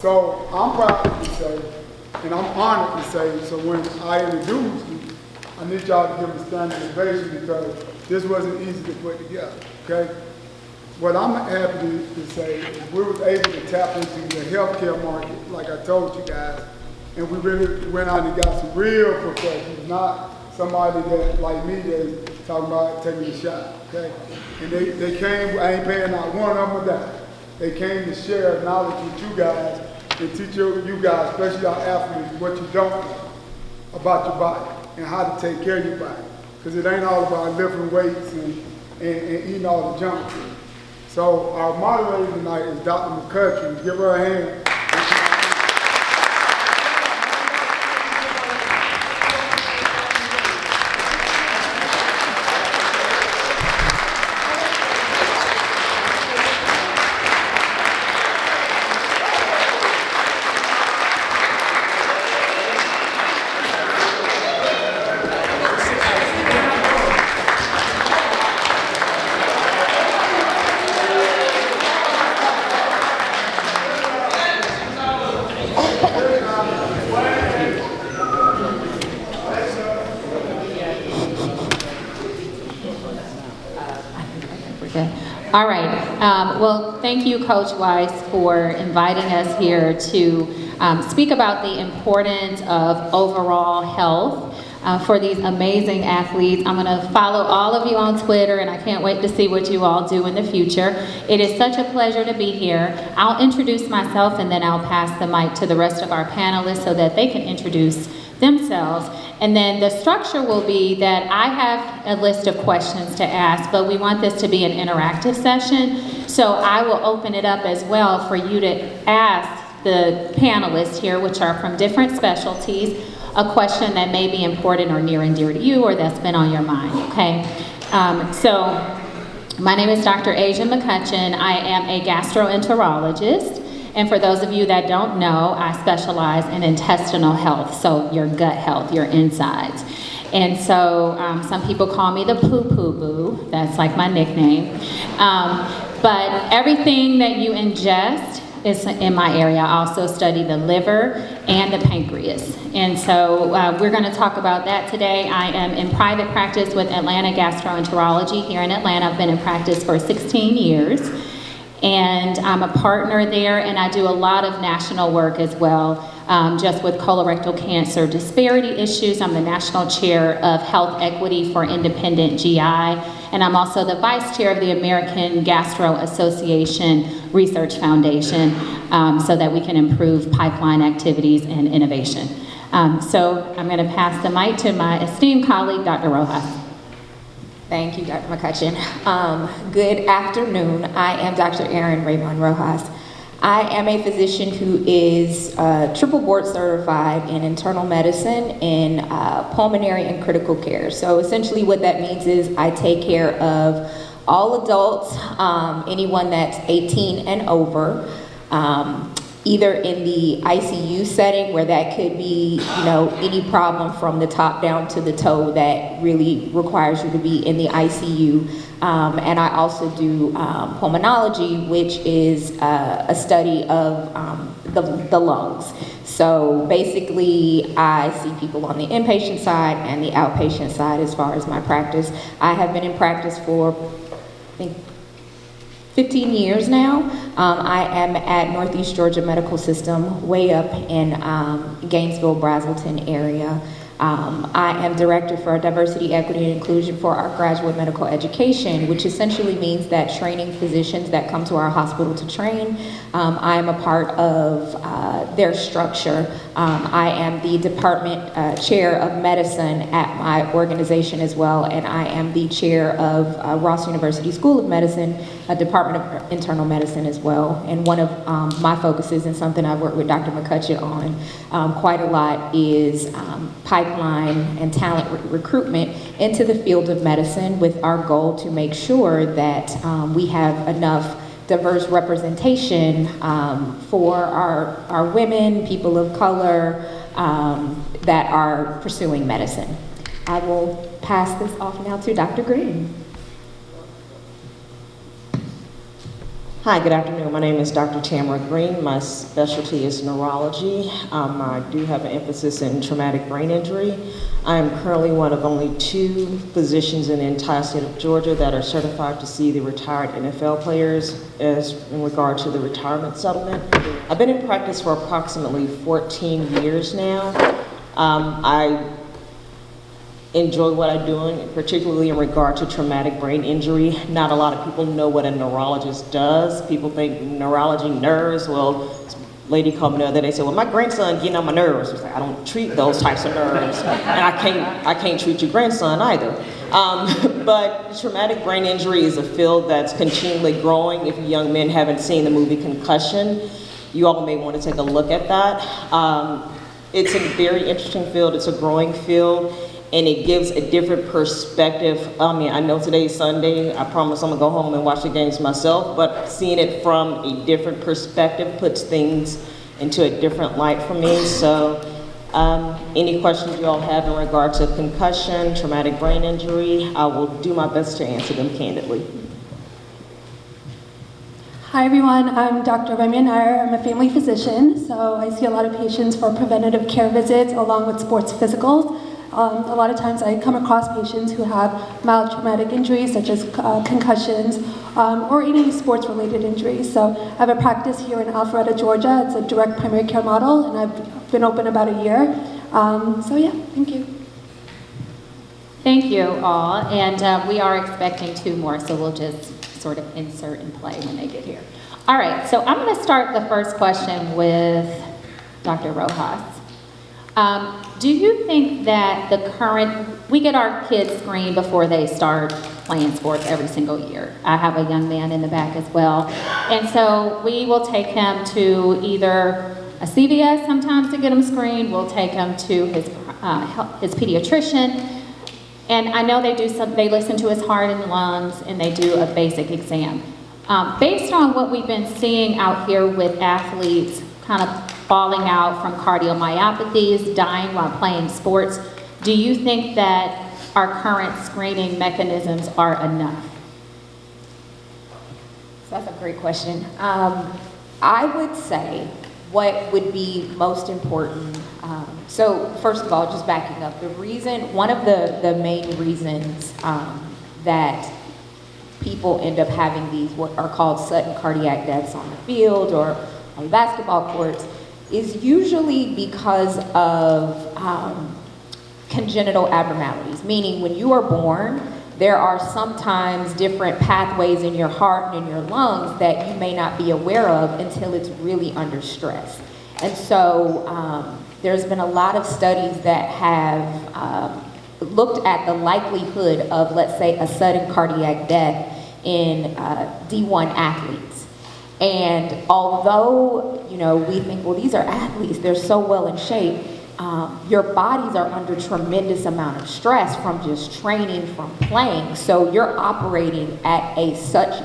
So I'm proud to say, and I'm honored to say, so when I introduce you, I need y'all to give me standing ovation because this wasn't easy to put together, okay? What I'm happy to say is we was able to tap into the healthcare market, like I told you guys, and we really went out and got some real professionals, not somebody that, like me, that's talking about taking a shot, okay? And they came, I ain't paying not one of them a dime. They came to share knowledge with you guys and teach you guys, especially our athletes, what you don't know about your body and how to take care of your body. Because it ain't all about lifting weights and eating all the junk food. So our moderator tonight is Dr. Mccutchen. Give her a hand. All right. Well, thank you, Coach Weiss, for inviting us here to speak about the importance of overall health for these amazing athletes. I'm going to follow all of you on Twitter, and I can't wait to see what you all do in the future. It is such a pleasure to be here. I'll introduce myself, and then I'll pass the mic to the rest of our panelists so that they can introduce themselves. And then the structure will be that I have a list of questions to ask, but we want this to be an interactive session. So I will open it up as well for you to ask the panelists here, which are from different specialties, a question that may be important or near and dear to you or that's been on your mind, okay? So my name is Dr. Mccutchen. I am a gastroenterologist. And for those of you that don't know, I specialize in intestinal health, so your gut health, your insides. And so some people call me the poo-poo boo. That's like my nickname. But everything that you ingest is in my area. I also study the liver and the pancreas. And so we're going to talk about that today. I am in private practice with Atlanta Gastroenterology here in Atlanta. I've been in practice for 16 years. And I'm a partner there, and I do a lot of national work as well, just with colorectal cancer disparity issues. I'm the national chair of health equity for independent GI, and I'm also the vice chair of the American Gastro Association Research Foundation, so that we can improve pipeline activities and innovation. So I'm going to pass the mic to my esteemed colleague, Dr. Rojas. Thank you, Dr. Mccutchen. Good afternoon. I am Dr. Erine Raybon-Rojas. I am a physician who is triple board certified in internal medicine in pulmonary and critical care. So essentially what that means is I take care of all adults, anyone that's 18 and over, either in the ICU setting where that could be, any problem from the top down to the toe that really requires you to be in the ICU. And I also do pulmonology, which is a study of the lungs. So basically, I see people on the inpatient side and the outpatient side as far as my practice. I have been in practice for, I think, 15 years now. I am at Northeast Georgia Medical System, way up in Gainesville, Brazelton area. I am director for diversity, equity, and inclusion for our graduate medical education, which essentially means that training physicians that come to our hospital to train, I am a part of their structure. I am the department chair of medicine at my organization as well, and I am the chair of Ross University School of Medicine, a Department of Internal Medicine as well. And one of my focuses, and something I've worked with Dr. Mccutchen on quite a lot, is pipeline and talent recruitment into the field of medicine, with our goal to make sure that we have enough diverse representation for our women, people of color that are pursuing medicine. I will pass this off now to Dr. Greene. Hi, good afternoon. My name is Dr. Tamara Greene. My specialty is neurology. I do have an emphasis in traumatic brain injury. I am currently one of only 2 physicians in the entire state of Georgia that are certified to see the retired NFL players as in regard to the retirement settlement. I've been in practice for approximately 14 years now. I enjoy what I'm doing, particularly in regard to traumatic brain injury. Not a lot of people know what a neurologist does. People think neurology, nerves. Well, this lady called me the other day, they said, well, my grandson getting on my nerves. I was like, I don't treat those types of nerves. And I can't treat your grandson either. But traumatic brain injury is a field that's continually growing. If young men haven't seen the movie Concussion, you all may want to take a look at that. It's a very interesting field. It's a growing field. And it gives a different perspective. I mean, I know today's Sunday. I promise I'm gonna go home and watch the games myself, but seeing it from a different perspective puts things into a different light for me. So any questions you all have in regard to concussion, traumatic brain injury, I will do my best to answer them candidly. Hi everyone, I'm Dr. Remmya Nair. I'm a family physician, so I see a lot of patients for preventative care visits along with sports physicals. A lot of times I come across patients who have mild traumatic injuries such as concussions or any sports-related injuries. So I have a practice here in Alpharetta, Georgia. It's a direct primary care model, and I've been open about a year. So yeah, thank you. Thank you all, and we are expecting 2 more, so we'll just sort of insert and play when they get here. All right, so I'm going to start the first question with Dr. Rojas. Do you think that we get our kids screened before they start playing sports every single year? I have a young man in the back as well. And so we will take him to either a CVS sometimes to get him screened. We'll take him to his pediatrician. And I know they listen to his heart and lungs and they do a basic exam. Based on what we've been seeing out here with athletes kind of falling out from cardiomyopathies, dying while playing sports, do you think that our current screening mechanisms are enough? So that's a great question. I would say what would be most important. So first of all, just backing up, one of the main reasons that people end up having these what are called sudden cardiac deaths on the field or on the basketball courts is usually because of congenital abnormalities, meaning when you are born, there are sometimes different pathways in your heart and in your lungs that you may not be aware of until it's really under stress. And so there's been a lot of studies that have looked at the likelihood of, let's say, a sudden cardiac death in D1 athletes. And although, we think, well, these are athletes, they're so well in shape, your bodies are under tremendous amount of stress from just training, from playing. So you're operating at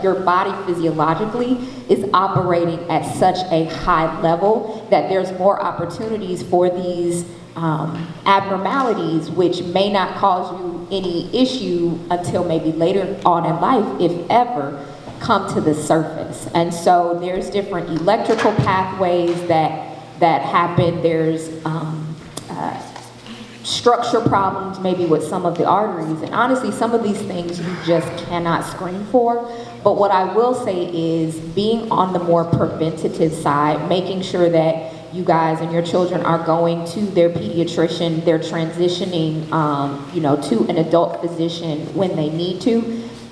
your body physiologically is operating at such a high level that there's more opportunities for these abnormalities, which may not cause you any issue until maybe later on in life, if ever, come to the surface. And so there's different electrical pathways that happen. There's structure problems maybe with some of the arteries, and honestly some of these things you just cannot screen for. But what I will say is being on the more preventative side, making sure that you guys and your children are going to their pediatrician, they're transitioning to an adult physician when they need to.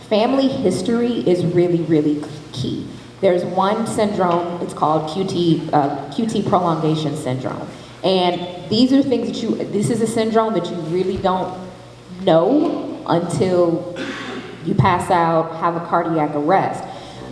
Family history is really, really key. There's one syndrome, it's called QT prolongation syndrome. And these are things this is a syndrome that you really don't know until you pass out, have a cardiac arrest.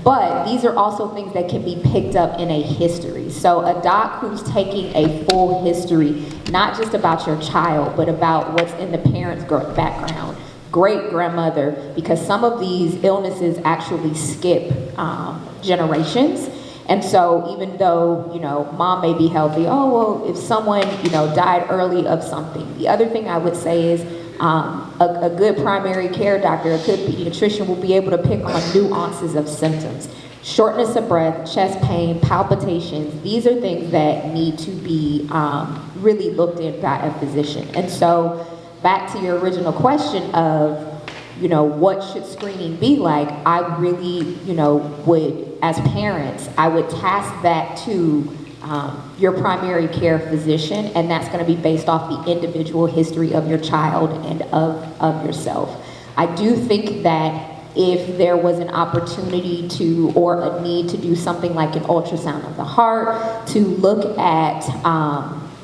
But these are also things that can be picked up in a history. So a doc who's taking a full history, not just about your child, but about what's in the parent's background, great-grandmother, because some of these illnesses actually skip generations. And so even though, mom may be healthy, if someone, died early of something. The other thing I would say is a good primary care doctor, a good pediatrician will be able to pick on nuances of symptoms. Shortness of breath, chest pain, palpitations, these are things that need to be really looked at by a physician. And so back to your original question of, what should screening be like? I really, would, as parents, I would task that to your primary care physician, and that's going to be based off the individual history of your child and of yourself. I do think that if there was an opportunity to, or a need to do something like an ultrasound of the heart, to look at,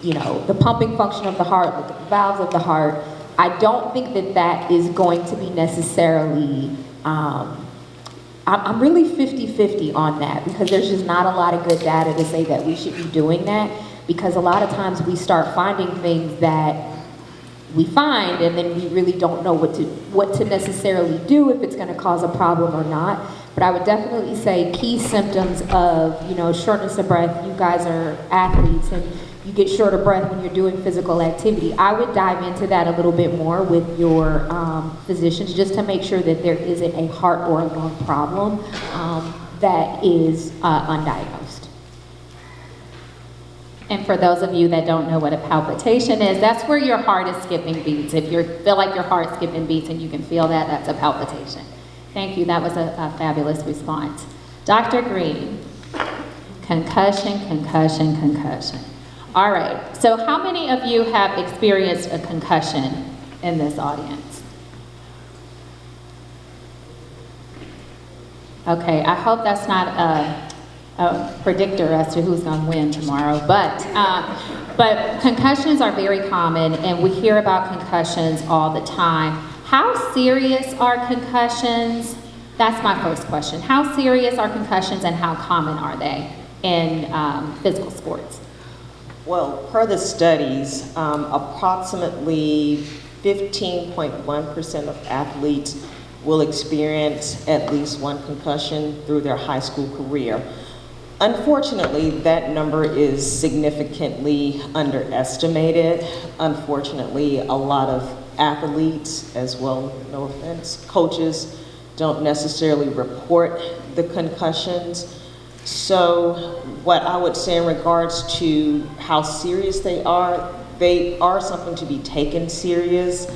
the pumping function of the heart, look at the valves of the heart, I don't think that that is going to be necessarily, I'm really 50-50 on that, because there's just not a lot of good data to say that we should be doing that, because a lot of times we start finding things that we find, and then we really don't know what to necessarily do, if it's going to cause a problem or not. But I would definitely say key symptoms of, shortness of breath. You guys are athletes, and you get short of breath when you're doing physical activity. I would dive into that a little bit more with your physicians, just to make sure that there isn't a heart or a lung problem that is undiagnosed. And for those of you that don't know what a palpitation is, that's where your heart is skipping beats. If you feel like your heart's skipping beats and you can feel that, that's a palpitation. Thank you, that was a fabulous response. Dr. Greene, concussion, concussion, concussion. All right, so how many of you have experienced a concussion in this audience? Okay, I hope that's not a predictor as to who's going to win tomorrow, but concussions are very common, and we hear about concussions all the time. How serious are concussions? That's my first question. How serious are concussions, and how common are they in physical sports? Well, per the studies, approximately 15.1% of athletes will experience at least one concussion through their high school career. Unfortunately, that number is significantly underestimated. Unfortunately, a lot of athletes, as well, no offense, coaches, don't necessarily report the concussions. So what I would say in regards to how serious they are something to be taken serious.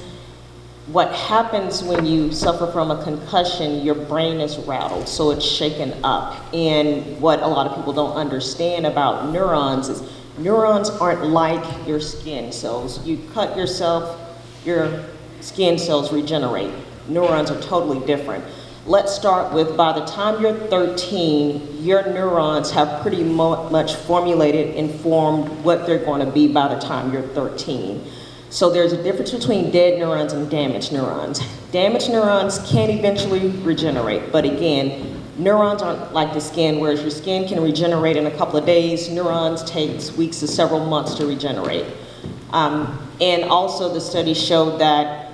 What happens when you suffer from a concussion, your brain is rattled, so it's shaken up. And what a lot of people don't understand about neurons is neurons aren't like your skin cells. You cut yourself, your skin cells regenerate. Neurons are totally different. Let's start with, by the time you're 13, your neurons have pretty much formulated and formed what they're going to be by the time you're 13. So there's a difference between dead neurons and damaged neurons. Damaged neurons can eventually regenerate, but again, neurons aren't like the skin, whereas your skin can regenerate in a couple of days. Neurons takes weeks to several months to regenerate. And also the study showed that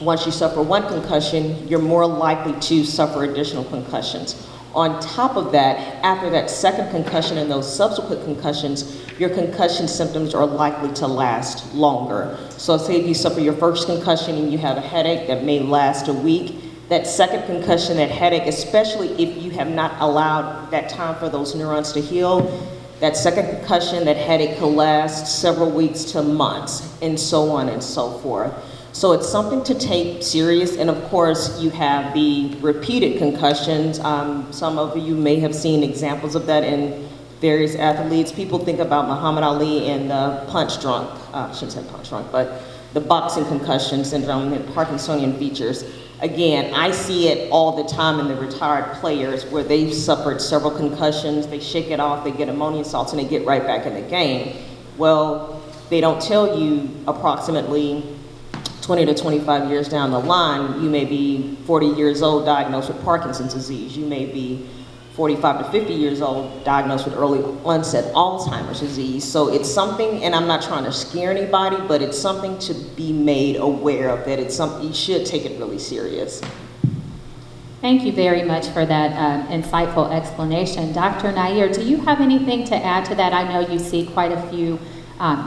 once you suffer one concussion, you're more likely to suffer additional concussions. On top of that, after that second concussion and those subsequent concussions, your concussion symptoms are likely to last longer. So say if you suffer your first concussion and you have a headache that may last a week, that second concussion, that headache, especially if you have not allowed that time for those neurons to heal, that second concussion, that headache could last several weeks to months, and so on and so forth. So it's something to take serious, and of course you have the repeated concussions. Some of you may have seen examples of that in various athletes. People think about Muhammad Ali and the punch drunk, I shouldn't say punch drunk, but the boxing concussion syndrome and Parkinsonian features. Again, I see it all the time in the retired players where they've suffered several concussions, they shake it off, they get ammonia salts, and they get right back in the game. Well, they don't tell you approximately 20 to 25 years down the line, you may be 40 years old diagnosed with Parkinson's disease. You may be 45 to 50 years old diagnosed with early onset Alzheimer's disease. So it's something, and I'm not trying to scare anybody, but it's something to be made aware of, that it's something you should take it really serious. Thank you very much for that insightful explanation. Dr. Nair, do you have anything to add to that? I know you see quite a few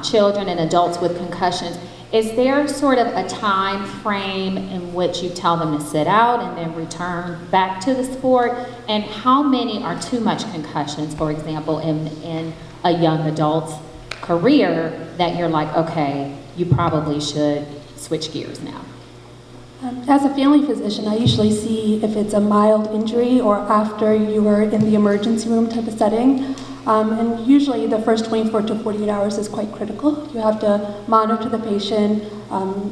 children and adults with concussions. Is there sort of a time frame in which you tell them to sit out and then return back to the sport? And how many are too much concussions, for example, in a young adult's career that you're like, okay, you probably should switch gears now? As a family physician, I usually see if it's a mild injury or after you are in the emergency room type of setting. And usually the first 24 to 48 hours is quite critical. You have to monitor the patient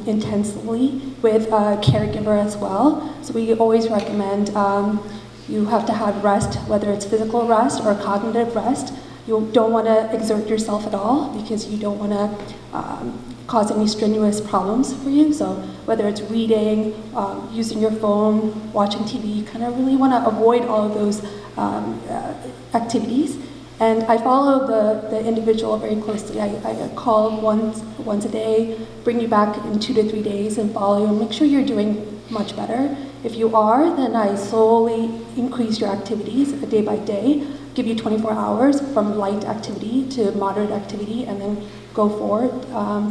intensely with a caregiver as well. So we always recommend you have to have rest, whether it's physical rest or cognitive rest. You don't want to exert yourself at all because you don't want to cause any strenuous problems for you. So whether it's reading, using your phone, watching TV, you kind of really want to avoid all of those activities. And I follow the individual very closely. I call once a day, bring you back in 2 to 3 days and follow you and make sure you're doing much better. If you are, then I slowly increase your activities day by day, give you 24 hours from light activity to moderate activity, and then go forward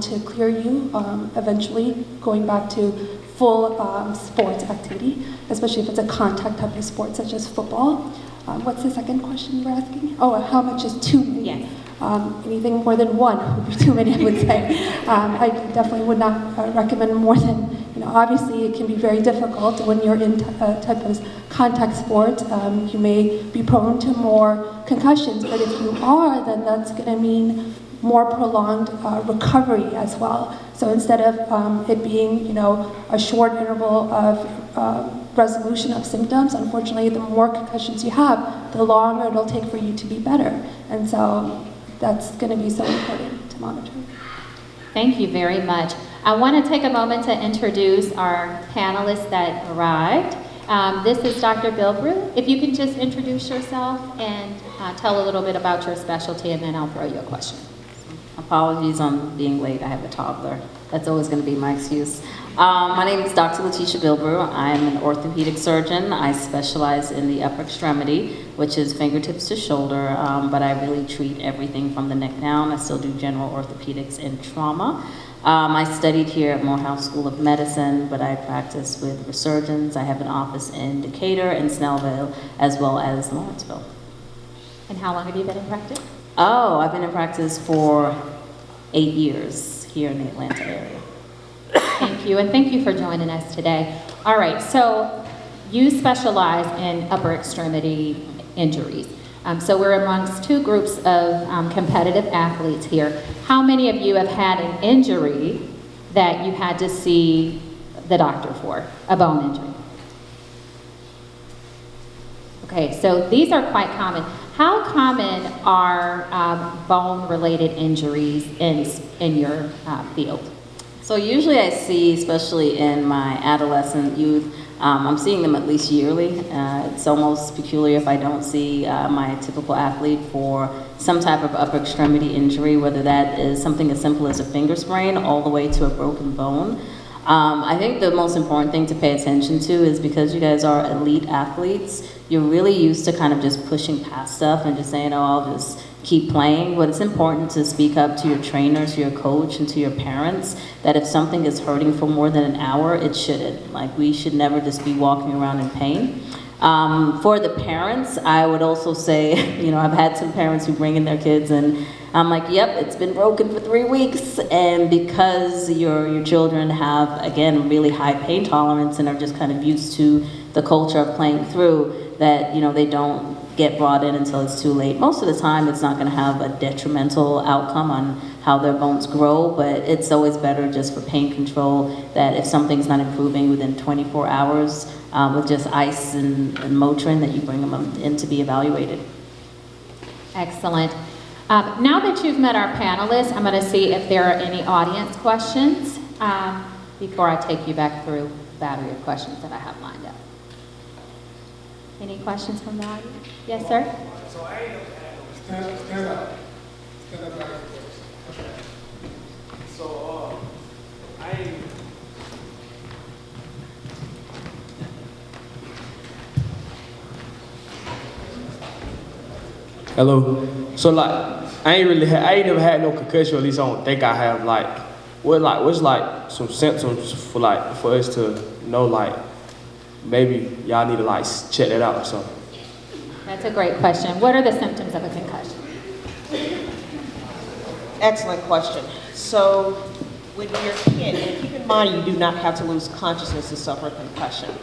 to clear you, eventually going back to full sports activity, especially if it's a contact type of sport such as football. What's the second question you were asking? Oh, how much is too many? Yes. Anything more than one would be too many, I would say. I definitely would not recommend more than, obviously it can be very difficult when you're in type of contact sport. You may be prone to more concussions, but if you are, then that's going to mean more prolonged recovery as well. So instead of it being, a short interval of resolution of symptoms, unfortunately, the more concussions you have, the longer it'll take for you to be better. And so that's going to be so important to monitor. Thank you very much. I want to take a moment to introduce our panelists that arrived. This is Dr. Bilbrew. If you can just introduce yourself and tell a little bit about your specialty, and then I'll throw you a question. Apologies on being late. I have a toddler. That's always going to be my excuse. My name is Dr. Lattisha Bilbrew. I'm an orthopedic surgeon. I specialize in the upper extremity, which is fingertips to shoulder, but I really treat everything from the neck down. I still do general orthopedics and trauma. I studied here at Morehouse School of Medicine, but I practice with resurgens. I have an office in Decatur and Snellville, as well as Lawrenceville. And how long have you been in practice? Oh, I've been in practice for 8 years here in the Atlanta area. Thank you, and thank you for joining us today. All right, so you specialize in upper extremity injuries. So we're amongst two groups of competitive athletes here. How many of you have had an injury that you had to see the doctor for, a bone injury? Okay, so these are quite common. How common are bone-related injuries in your field? So usually I see, especially in my adolescent youth, I'm seeing them at least yearly. It's almost peculiar if I don't see my typical athlete for some type of upper extremity injury, whether that is something as simple as a finger sprain all the way to a broken bone. I think the most important thing to pay attention to is because you guys are elite athletes, you're really used to kind of just pushing past stuff and just saying, oh, I'll just keep playing. But it's important to speak up to your trainer, to your coach, and to your parents that if something is hurting for more than an hour, it shouldn't. Like, we should never just be walking around in pain. For the parents, I would also say, I've had some parents who bring in their kids and I'm like, yep, it's been broken for 3 weeks. And because your children have, again, really high pain tolerance and are just kind of used to the culture of playing through, that, they don't get brought in until it's too late. Most of the time, it's not going to have a detrimental outcome on how their bones grow, but it's always better just for pain control that if something's not improving within 24 hours with just ice and Motrin, that you bring them in to be evaluated. Excellent. Now that you've met our panelists, I'm going to see if there are any audience questions before I take you back through the battery of questions that I have lined up. Any questions from the audience? Yes, sir? So I ain't stand up. Stand up back. Okay. So Hello. So I ain't never had no concussion, or at least I don't think I have. what's like some symptoms for us to know like maybe y'all need to like check that out or something? That's a great question. What are the symptoms of a concussion? Excellent question. So when you're a kid, and keep in mind you do not have to lose consciousness to suffer a concussion.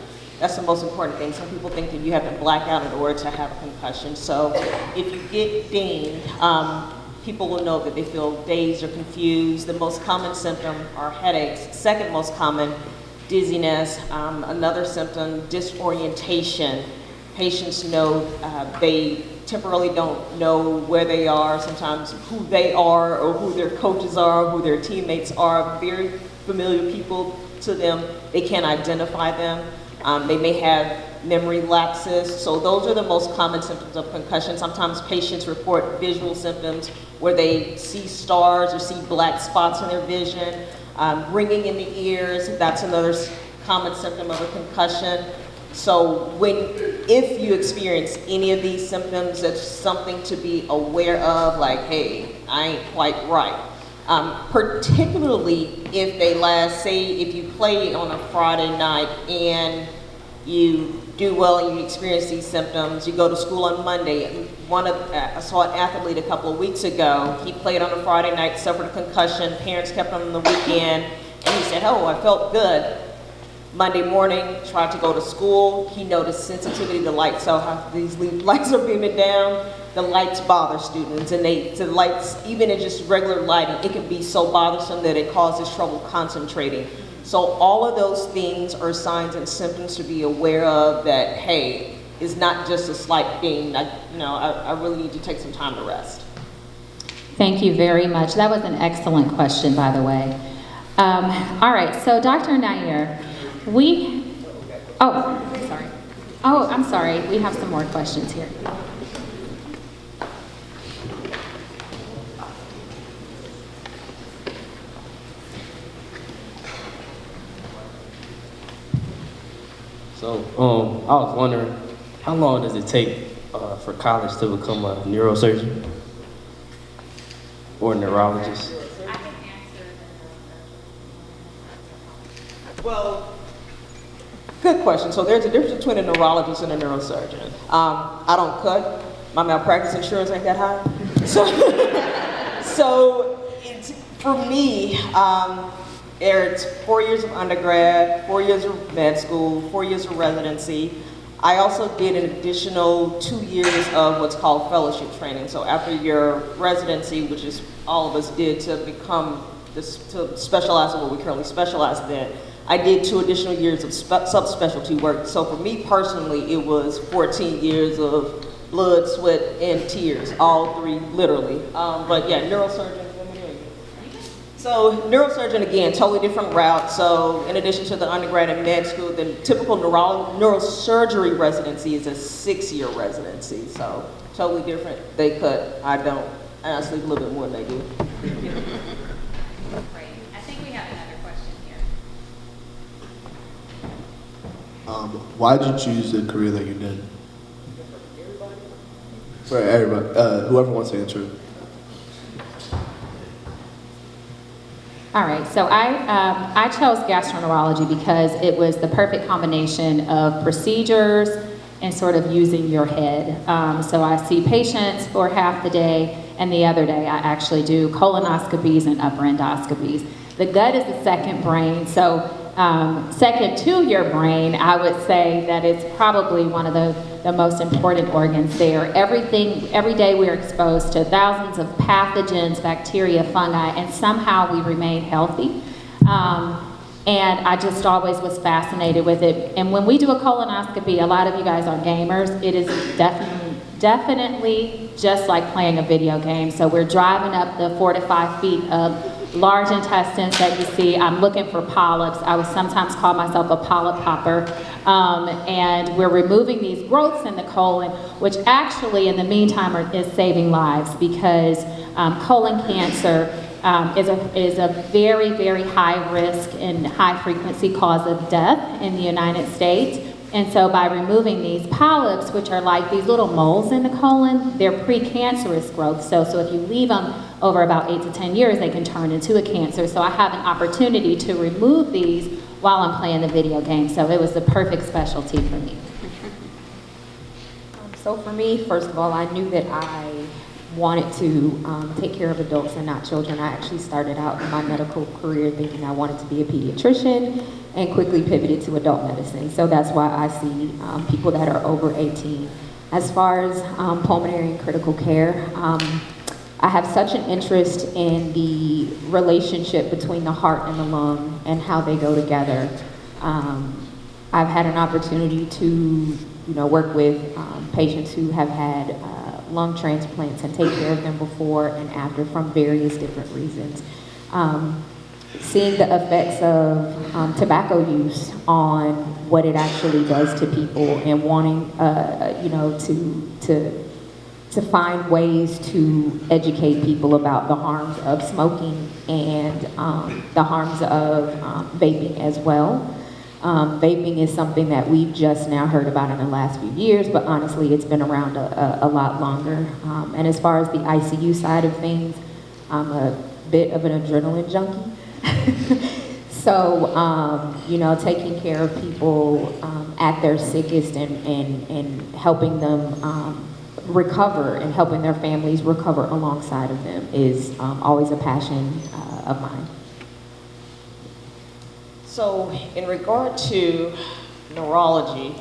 That's the most important thing. Some people think that you have to black out in order to have a concussion. So if you get dinged, people will know that they feel dazed or confused. The most common symptom are headaches. Second most common, dizziness. Another symptom, disorientation. Patients know they temporarily don't know where they are, sometimes who they are or who their coaches are, who their teammates are. Very familiar people to them. They can't identify them. They may have memory lapses. So those are the most common symptoms of concussion. Sometimes patients report visual symptoms where they see stars or see black spots in their vision. Ringing in the ears, that's another common symptom of a concussion. So if you experience any of these symptoms, that's something to be aware of, like, hey, I ain't quite right. Particularly if they last, say if you play on a Friday night and you do well and you experience these symptoms, you go to school on Monday. I saw an athlete a couple of weeks ago. He played on a Friday night, suffered a concussion, parents kept him on the weekend, and he said, oh, I felt good. Monday morning, tried to go to school. He noticed sensitivity to light. So how these lights are beaming down, the lights bother students. And the lights, even in just regular lighting, it can be so bothersome that it causes trouble concentrating. So all of those things are signs and symptoms to be aware of that, hey, it's not just a slight thing. I really need to take some time to rest. Thank you very much. That was an excellent question, by the way. All right, so Dr. Nair, I'm sorry. We have some more questions here. So, I was wondering, how long does it take for college to become a neurosurgeon or neurologist? I can answer the Well, good question. So there's a difference between a neurologist and a neurosurgeon. I don't cut. My malpractice insurance ain't that high. So it's, for me, it's 4 years of undergrad, 4 years of med school, 4 years of residency. I also did an additional 2 years of what's called fellowship training. So after your residency, which is all of us did to become to specialize in what we currently specialize in, I did 2 additional years of subspecialty work. So for me personally, it was 14 years of blood, sweat, and tears, all 3 literally. But yeah, neurosurgeon. So neurosurgeon, again, totally different route. So in addition to the undergrad and med school, the typical neurosurgery residency is a 6-year residency. So totally different. They cut, I don't. I sleep a little bit more than they do. Great. I think we have another question here. Why did you choose the career that you did? For everybody, whoever wants to answer. All right, so I chose gastroenterology because it was the perfect combination of procedures and sort of using your head. So I see patients for half the day, and the other day I actually do colonoscopies and upper endoscopies. The gut is the second brain, so second to your brain, I would say that it's probably one of the most important organs there. Every day we're exposed to thousands of pathogens, bacteria, fungi, and somehow we remain healthy. And I just always was fascinated with it. And when we do a colonoscopy, a lot of you guys are gamers, it is definitely just like playing a video game. So we're driving up the 4 to 5 feet of large intestines that you see. I'm looking for polyps. I would sometimes call myself a polyp popper. And we're removing these growths in the colon, which actually in the meantime is saving lives, because colon cancer is a very, very high risk and high frequency cause of death in the United States. And so by removing these polyps, which are like these little moles in the colon, they're precancerous growth. So if you leave them over about 8 to 10 years, they can turn into a cancer. So I have an opportunity to remove these while I'm playing the video game. So it was the perfect specialty for me. So for me, first of all, I knew that I wanted to take care of adults and not children. I actually started out in my medical career thinking I wanted to be a pediatrician and quickly pivoted to adult medicine. So that's why I see people that are over 18. As far as pulmonary and critical care, I have such an interest in the relationship between the heart and the lung and how they go together. I've had an opportunity to work with patients who have had lung transplants and take care of them before and after from various different reasons. Seeing the effects of tobacco use on what it actually does to people and wanting, to find ways to educate people about the harms of smoking and the harms of vaping as well. Vaping is something that we've just now heard about in the last few years, but honestly, it's been around a lot longer. And as far as the ICU side of things, I'm a bit of an adrenaline junkie. So, taking care of people at their sickest and helping them recover and helping their families recover alongside of them is always a passion of mine. So in regard to neurology,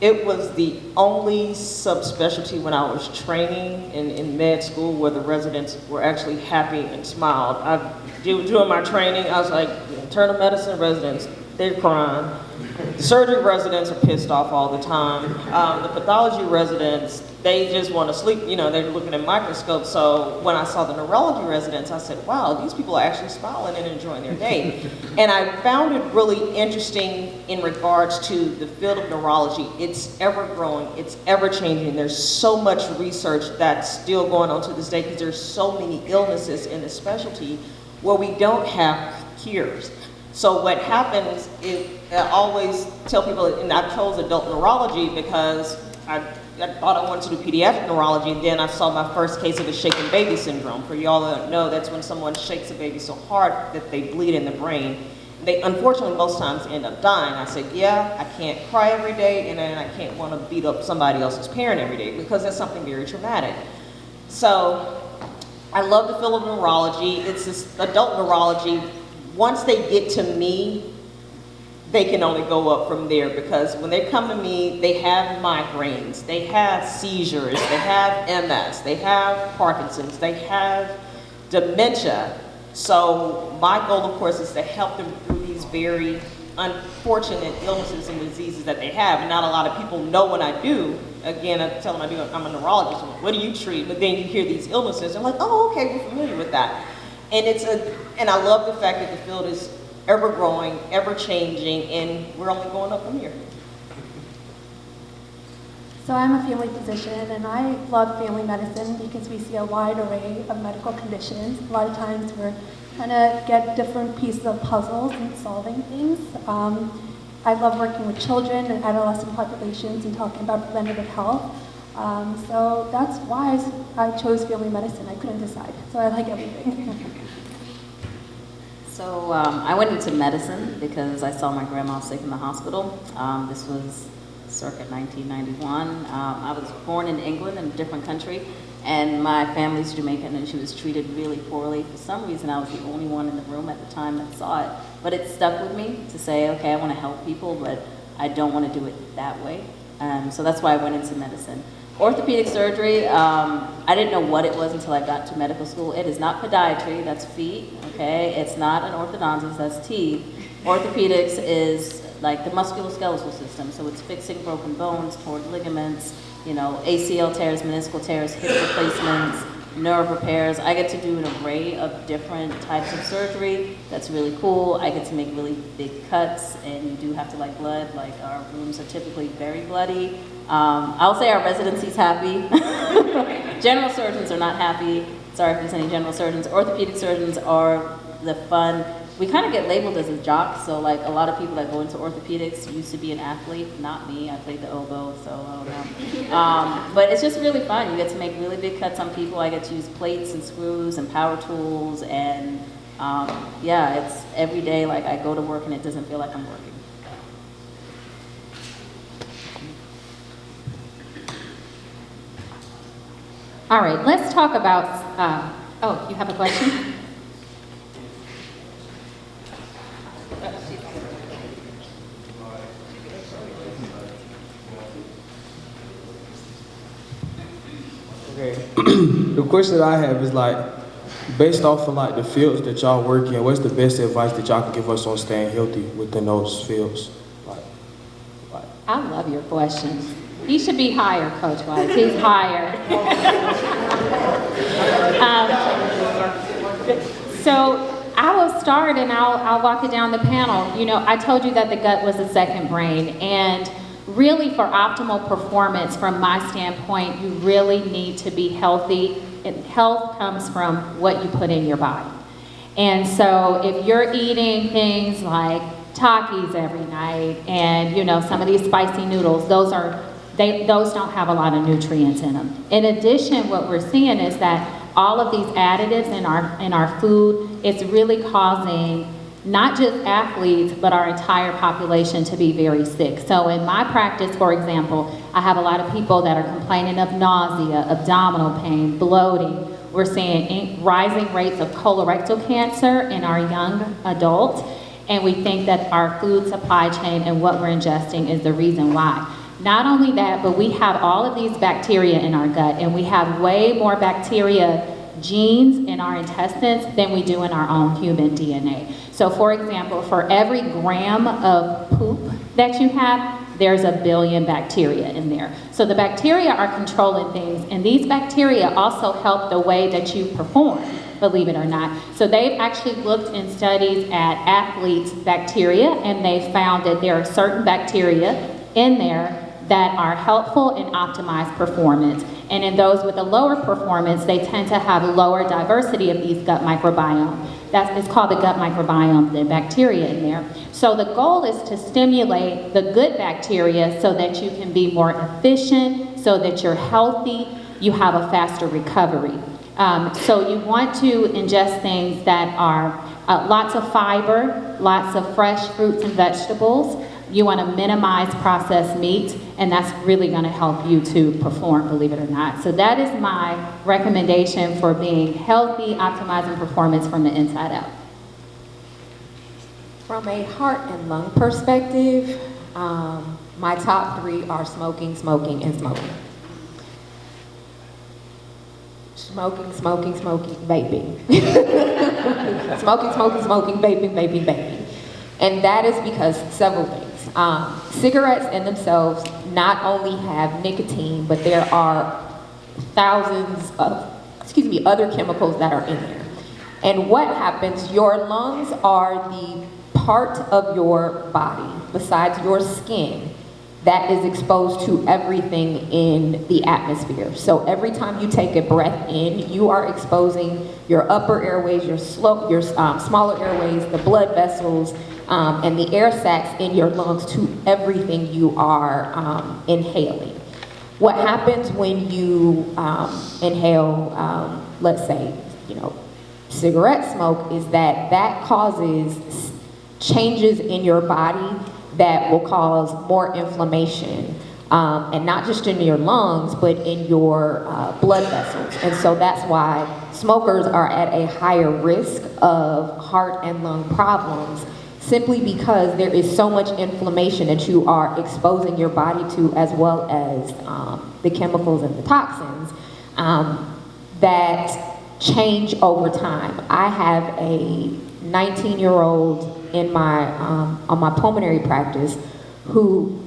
it was the only subspecialty when I was training in med school where the residents were actually happy and smiled. During my training, I was like, internal medicine residents, they're crying. The surgery residents are pissed off all the time. The pathology residents, they just want to sleep, they're looking at microscopes. So when I saw the neurology residents, I said, wow, these people are actually smiling and enjoying their day. And I found it really interesting in regards to the field of neurology. It's ever growing, it's ever changing. There's so much research that's still going on to this day because there's so many illnesses in this specialty where we don't have cures. So what happens is, I always tell people, and I chose adult neurology because I thought I wanted to do pediatric neurology, and then I saw my first case of a shaken baby syndrome. For y'all that know, that's when someone shakes a baby so hard that they bleed in the brain. They unfortunately most times end up dying. I said, yeah, I can't cry every day, and then I can't want to beat up somebody else's parent every day because that's something very traumatic. So I love the field of neurology. It's this adult neurology. Once they get to me, they can only go up from there because when they come to me, they have migraines, they have seizures, they have MS, they have Parkinson's, they have dementia. So my goal, of course, is to help them through these very unfortunate illnesses and diseases that they have. And not a lot of people know what I do. Again, I tell them I'm a neurologist. What do you treat? But then you hear these illnesses, and I'm like, oh, okay, we're familiar with that. And and I love the fact that the field is ever growing, ever changing, and we're only going up from here. So I'm a family physician, and I love family medicine because we see a wide array of medical conditions. A lot of times we're trying to get different pieces of puzzles and solving things. I love working with children and adolescent populations and talking about preventative health. So that's why I chose family medicine. I couldn't decide, so I like everything. So I went into medicine because I saw my grandma sick in the hospital. This was circa 1991. I was born in England, in a different country, and my family's Jamaican, and she was treated really poorly. For some reason, I was the only one in the room at the time that saw it. But it stuck with me to say, okay, I want to help people, but I don't want to do it that way. So that's why I went into medicine. Orthopedic surgery, I didn't know what it was until I got to medical school. It is not podiatry, that's feet, okay? It's not an orthodontist, that's teeth. Orthopedics is like the musculoskeletal system, so it's fixing broken bones, torn ligaments, ACL tears, meniscal tears, hip replacements, nerve repairs. I get to do an array of different types of surgery. That's really cool. I get to make really big cuts, and you do have to like blood. Like our rooms are typically very bloody. I'll say our residency's happy. General surgeons are not happy. Sorry if there's any general surgeons. Orthopedic surgeons are the fun. We kind of get labeled as a jock, so like a lot of people that go into orthopedics used to be an athlete. Not me, I played the oboe, so I don't know. But it's just really fun. You get to make really big cuts on people. I get to use plates and screws and power tools, and yeah, it's every day like I go to work and it doesn't feel like I'm working. All right, let's talk about, oh, you have a question? Okay, the question that I have is like, based off of like the fields that y'all work in, what's the best advice that y'all can give us on staying healthy within those fields? I love your questions. He should be higher, Coach Wise. He's higher. So I will start and I'll walk it down the panel. You know, I told you that the gut was the second brain, and really for optimal performance from my standpoint, you really need to be healthy. And health comes from what you put in your body. And so if you're eating things like Takis every night and, you know, some of these spicy noodles, those don't have a lot of nutrients in them. In addition, what we're seeing is that all of these additives in our food, it's really causing not just athletes, but our entire population to be very sick. So in my practice, for example, I have a lot of people that are complaining of nausea, abdominal pain, bloating. We're seeing rising rates of colorectal cancer in our young adults, and we think that our food supply chain and what we're ingesting is the reason why. Not only that, but we have all of these bacteria in our gut, and we have way more bacteria genes in our intestines than we do in our own human DNA. So for example, for every gram of poop that you have, there's a billion bacteria in there. So the bacteria are controlling things, and these bacteria also help the way that you perform, believe it or not. So they've actually looked in studies at athletes' bacteria, and they found that there are certain bacteria in there that are helpful in optimized performance. And in those with a lower performance, they tend to have lower diversity of these gut microbiome. It's called the gut microbiome, the bacteria in there. So the goal is to stimulate the good bacteria so that you can be more efficient, so that you're healthy, you have a faster recovery. So you want to ingest things that are lots of fiber, lots of fresh fruits and vegetables. You want to minimize processed meats, and that's really going to help you to perform, believe it or not. So that is my recommendation for being healthy, optimizing performance from the inside out. From a heart and lung perspective, my top three are smoking, smoking, and smoking. Smoking, smoking, smoking, vaping. Smoking, smoking, smoking, vaping, vaping, vaping. And that is because several things. Cigarettes in themselves not only have nicotine, but there are thousands of, other chemicals that are in there. And what happens, your lungs are the part of your body, besides your skin, that is exposed to everything in the atmosphere. So every time you take a breath in, you are exposing your upper airways, your smaller airways, the blood vessels, and the air sacs in your lungs to everything you are inhaling. What happens when you inhale, let's say, cigarette smoke, is that causes changes in your body that will cause more inflammation, and not just in your lungs, but in your blood vessels. And so that's why smokers are at a higher risk of heart and lung problems, simply because there is so much inflammation that you are exposing your body to, as well as the chemicals and the toxins that change over time. I have a 19-year-old in my on my pulmonary practice who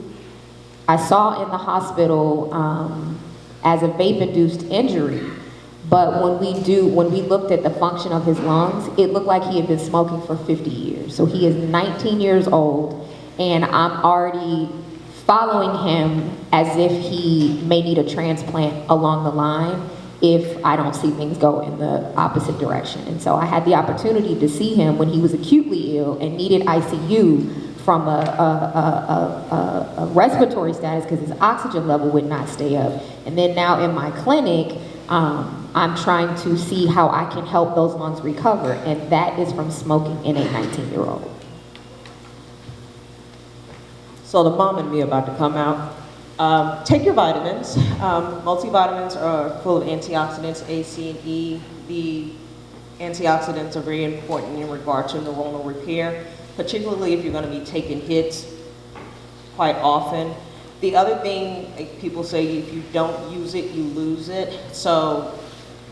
I saw in the hospital as a vape-induced injury, but when we looked at the function of his lungs, it looked like he had been smoking for 50 years. So he is 19 years old, and I'm already following him as if he may need a transplant along the line. if I don't see things go in the opposite direction. And so I had the opportunity to see him when he was acutely ill and needed ICU from a respiratory status because his oxygen level would not stay up. And then now in my clinic, I'm trying to see how I can help those lungs recover, and that is from smoking in a 19-year-old. So the mom and me about to come out. Take your vitamins. Multivitamins are full of antioxidants, A, C, and E. The antioxidants are very important in regard to neuronal repair, particularly if you're going to be taking hits quite often. The other thing, like people say, if you don't use it, you lose it. So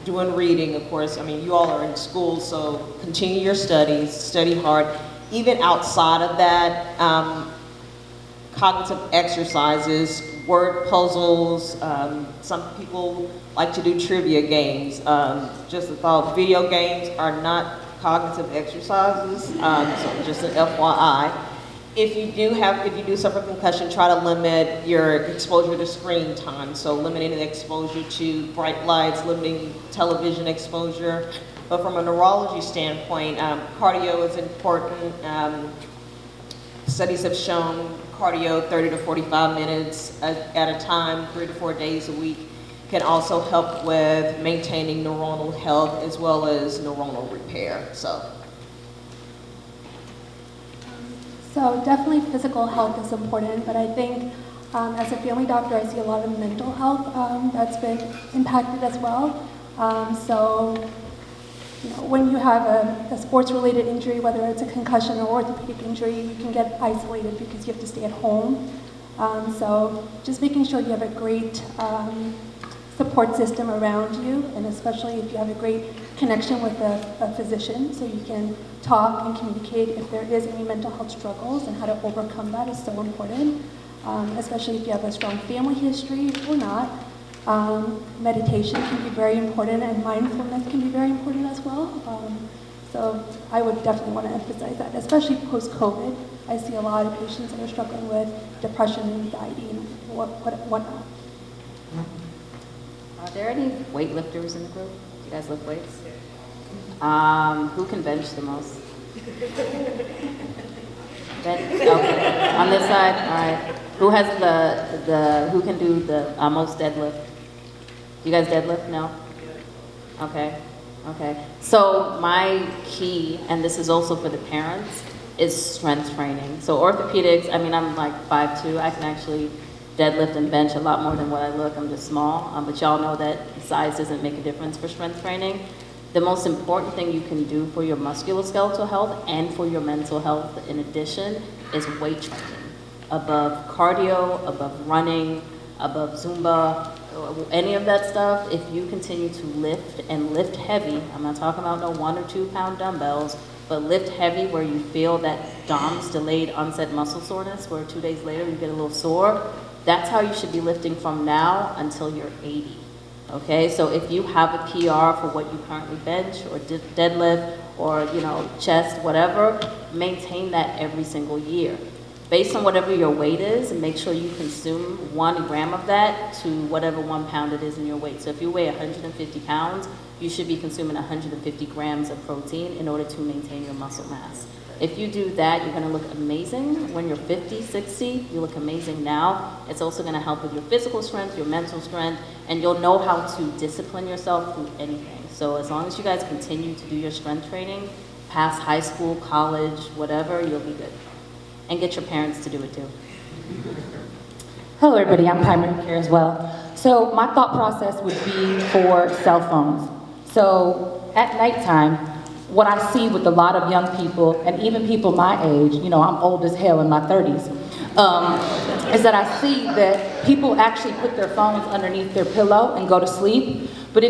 doing reading, of course, I mean, you all are in school, so continue your studies, study hard. Even outside of that, cognitive exercises, word puzzles, some people like to do trivia games. Just a thought, video games are not cognitive exercises, so just an FYI. If you do suffer concussion, try to limit your exposure to screen time. So limiting the exposure to bright lights, limiting television exposure. But from a neurology standpoint, cardio is important. Studies have shown cardio 30 to 45 minutes at a time, 3 to 4 days a week, can also help with maintaining neuronal health as well as neuronal repair. So definitely physical health is important, but I think as a family doctor, I see a lot of mental health that's been impacted as well. When you have a sports-related injury, whether it's a concussion or orthopedic injury, you can get isolated because you have to stay at home. So just making sure you have a great support system around you, and especially if you have a great connection with a physician, so you can talk and communicate if there is any mental health struggles, and how to overcome that is so important, especially if you have a strong family history or not. Meditation can be very important, and mindfulness can be very important as well. So I would definitely want to emphasize that, especially post-COVID. I see a lot of patients that are struggling with depression and anxiety and whatnot. Are there any weightlifters in the group? Do you guys lift weights? Who can bench the most? Okay. On this side, all right. Who has who can do the most deadlift? You guys deadlift? No? Okay. Okay. So my key, and this is also for the parents, is strength training. So orthopedics, I mean, I'm like 5'2". I can actually deadlift and bench a lot more than what I look. I'm just small. But y'all know that size doesn't make a difference for strength training. The most important thing you can do for your musculoskeletal health and for your mental health in addition is weight training. Above cardio, above running, above Zumba, any of that stuff, if you continue to lift and lift heavy, I'm not talking about no 1 or 2 pound dumbbells, but lift heavy where you feel that DOMS, delayed onset muscle soreness, where 2 days later you get a little sore, that's how you should be lifting from now until you're 80. Okay, so if you have a PR for what you currently bench or deadlift or chest, whatever, maintain that every single year. Based on whatever your weight is, make sure you consume 1 gram of that to whatever 1 pound it is in your weight. So if you weigh 150 pounds, you should be consuming 150 grams of protein in order to maintain your muscle mass. If you do that, you're going to look amazing when you're 50, 60. You look amazing now. It's also going to help with your physical strength, your mental strength, and you'll know how to discipline yourself through anything. So as long as you guys continue to do your strength training, past high school, college, whatever, you'll be good. And get your parents to do it too. Hello everybody, I'm primary care as well. So my thought process would be for cell phones. So at nighttime, what I see with a lot of young people, and even people my age, I'm old as hell in my 30s, is that I see that people actually put their phones underneath their pillow and go to sleep. But I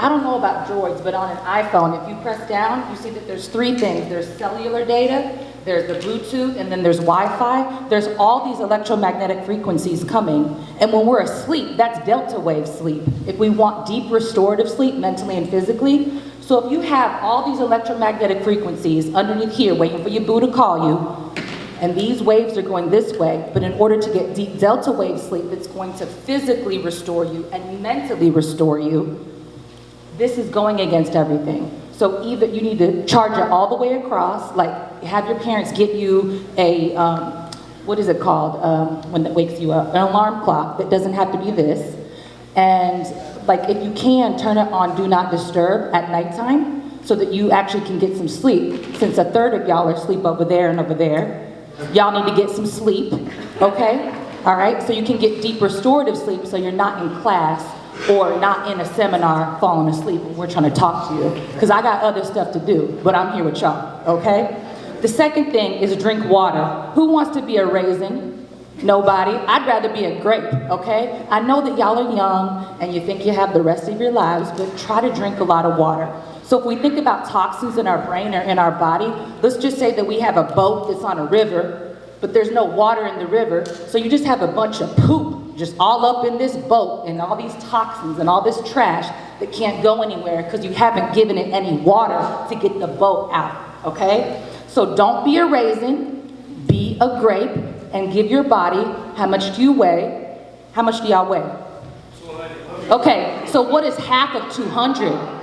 don't know about droids, but on an iPhone, if you press down, you see that there's 3 things. There's cellular data, there's the Bluetooth, and then there's Wi-Fi. There's all these electromagnetic frequencies coming. And when we're asleep, that's delta wave sleep. If we want deep restorative sleep, mentally and physically. So if you have all these electromagnetic frequencies underneath here, waiting for your boo to call you, and these waves are going this way, but in order to get deep delta wave sleep, it's going to physically restore you and mentally restore you. this is going against everything. So either you need to charge it all the way across, like have your parents get you a, what is it called, when that wakes you up? An alarm clock that doesn't have to be this. And like if you can, turn it on do not disturb at nighttime so that you actually can get some sleep. Since a third of y'all are asleep over there and over there, y'all need to get some sleep, okay? All right, so you can get deep restorative sleep so you're not in class or not in a seminar falling asleep when we're trying to talk to you. Because I got other stuff to do, but I'm here with y'all, okay? The second thing is drink water. Who wants to be a raisin? Nobody. I'd rather be a grape, okay? I know that y'all are young and you think you have the rest of your lives, but try to drink a lot of water. So if we think about toxins in our brain or in our body, let's just say that we have a boat that's on a river, but there's no water in the river, so you just have a bunch of poop just all up in this boat and all these toxins and all this trash that can't go anywhere because you haven't given it any water to get the boat out, okay? So don't be a raisin, be a grape, and give your body, how much do you weigh? How much do y'all weigh? Okay, so what is half of 200?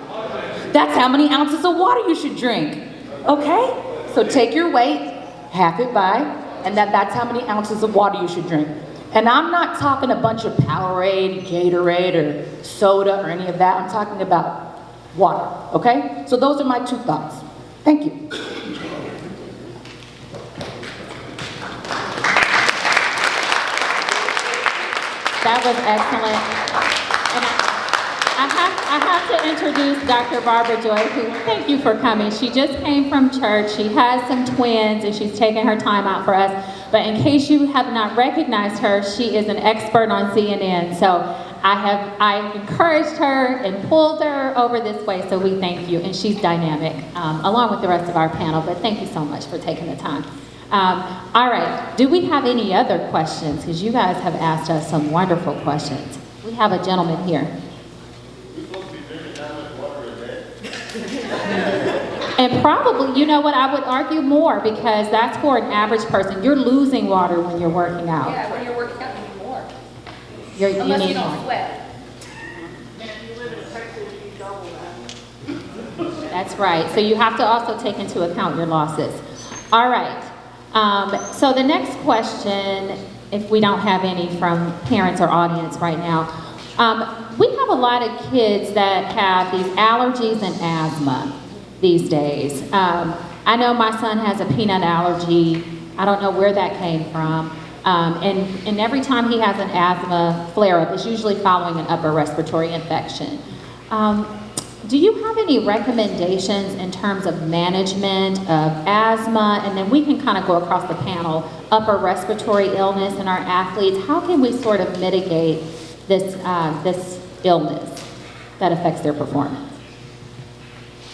That's how many ounces of water you should drink, okay? So take your weight, half it by, and that's how many ounces of water you should drink. And I'm not talking a bunch of Powerade, Gatorade, or soda, or any of that. I'm talking about water, okay? So those are my 2 thoughts. Thank you. That was excellent. And I have to introduce Dr. Barbara Joy, who, thank you for coming. She just came from church. She has some twins, and she's taking her time out for us. But in case you have not recognized her, she is an expert on CNN. So I encouraged her and pulled her over this way, so we thank you. And she's dynamic, along with the rest of our panel. But thank you so much for taking the time. All right, do we have any other questions? Because you guys have asked us some wonderful questions. We have a gentleman here. And probably, you know what, I would argue more, because that's for an average person. You're losing water when you're working out. Yeah, when you're working out, you need more. You Unless need you don't more. sweat. And if you live in Texas, you double that. That's right. So you have to also take into account your losses. All right. So the next question, if we don't have any from parents or audience right now, we have a lot of kids that have these allergies and asthma these days. I know my son has a peanut allergy. I don't know where that came from. And every time he has an asthma flare-up, it's usually following an upper respiratory infection. Do you have any recommendations in terms of management of asthma? And then we can kind of go across the panel, upper respiratory illness in our athletes. How can we sort of mitigate this, this illness that affects their performance?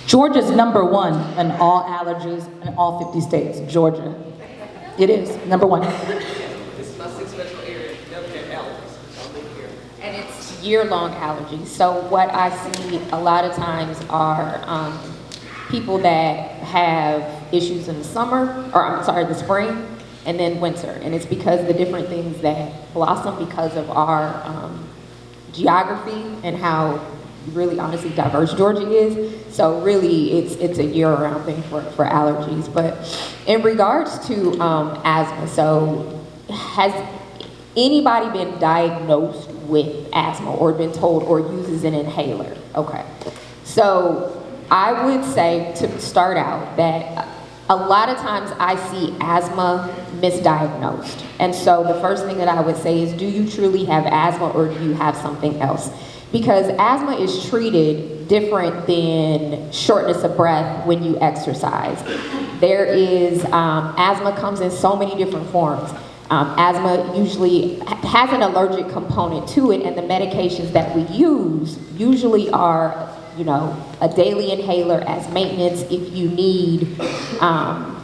Georgia's #1 in all allergies in all 50 states, Georgia. It is, #1. This is my 6th metro area, never had allergies, so I live here. And it's year-long allergies. So what I see a lot of times are people that have issues in the summer, or I'm sorry, the spring, and then winter. And it's because the different things that blossom because of our geography and how really honestly diverse Georgia is. So really it's a year-round thing for allergies. But in regards to asthma, so has anybody been diagnosed with asthma or been told or uses an inhaler? Okay. So I would say to start out that a lot of times I see asthma misdiagnosed. And so the first thing that I would say is, do you truly have asthma or do you have something else? Because asthma is treated different than shortness of breath when you exercise. There is, asthma comes in so many different forms. Asthma usually has an allergic component to it, and the medications that we use usually are, you know, a daily inhaler as maintenance if you need,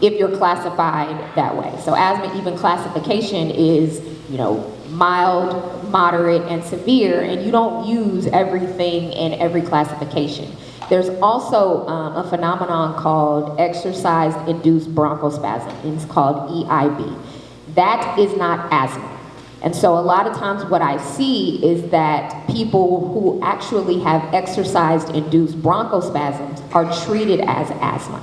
if you're classified that way. So asthma, even classification is, you know, mild, moderate, and severe, and you don't use everything in every classification. There's also a phenomenon called exercise-induced bronchospasm, and it's called EIB. That is not asthma. And so a lot of times what I see is that people who actually have exercise-induced bronchospasms are treated as asthma.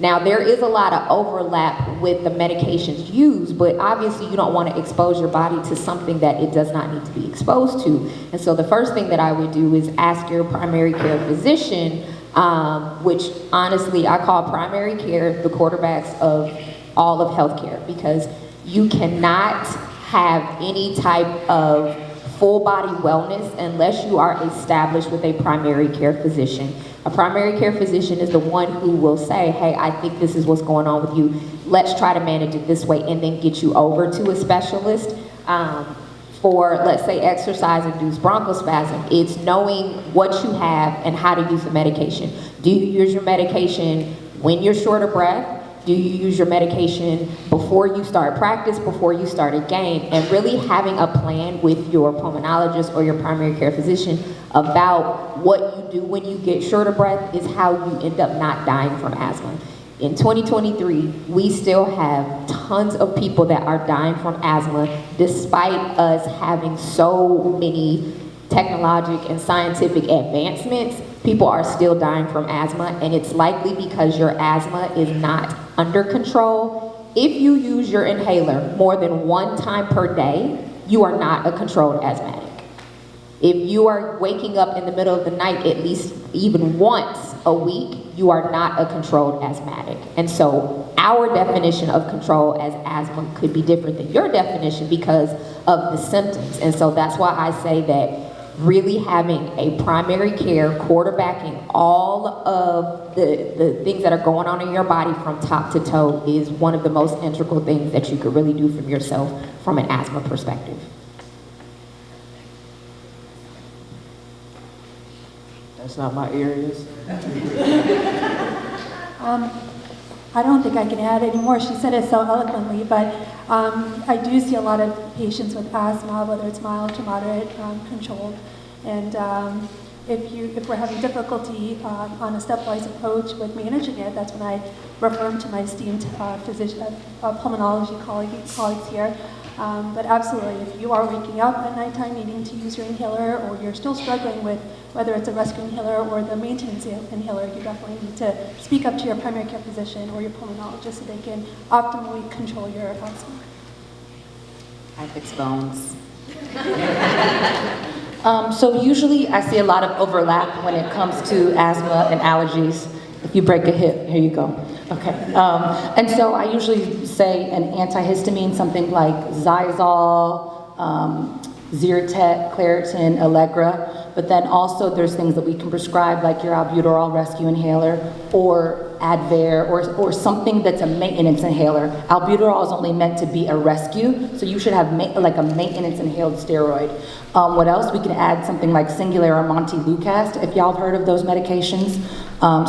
Now, there is a lot of overlap with the medications used, but obviously you don't want to expose your body to something that it does not need to be exposed to. And so the first thing that I would do is ask your primary care physician, which honestly I call primary care the quarterbacks of all of healthcare, because you cannot have any type of full body wellness unless you are established with a primary care physician. A primary care physician is the one who will say, hey, I think this is what's going on with you. Let's try to manage it this way, and then get you over to a specialist. For, let's say, exercise-induced bronchospasm, it's knowing what you have and how to use the medication. Do you use your medication when you're short of breath? Do you use your medication before you start practice, before you start a game? And really having a plan with your pulmonologist or your primary care physician about what you do when you get short of breath is how you end up not dying from asthma. In 2023, we still have tons of people that are dying from asthma despite us having so many technological and scientific advancements. People are still dying from asthma, and it's likely because your asthma is not under control. If you use your inhaler more than 1 time per day, you are not a controlled asthmatic. If you are waking up in the middle of the night at least even once a week, you are not a controlled asthmatic. And so our definition of control as asthma could be different than your definition because of the symptoms. And so that's why I say that really having a primary care quarterbacking all of the things that are going on in your body from top to toe is one of the most integral things that you could really do for yourself from an asthma perspective. That's not my areas. I don't think I can add any more. She said it so eloquently, but I do see a lot of patients with asthma, whether it's mild to moderate, controlled. And if we're having difficulty on a stepwise approach with managing it, that's when I refer them to my esteemed physician, pulmonology colleagues here. But absolutely, if you are waking up at nighttime needing to use your inhaler, or you're still struggling with whether it's a rescue inhaler or the maintenance inhaler, you definitely need to speak up to your primary care physician or your pulmonologist so they can optimally control your asthma. I fix bones. So usually I see a lot of overlap when it comes to asthma and allergies. If you break a hip, here you go. Okay. And so I usually say an antihistamine, something like Zyrtec, Claritin, Allegra. But then also there's things that we can prescribe like your albuterol rescue inhaler or Advair or something that's a maintenance inhaler. Albuterol is only meant to be a rescue, so you should have like a maintenance inhaled steroid. What else? We can add something like Singulair or Montelukast, if y'all have heard of those medications.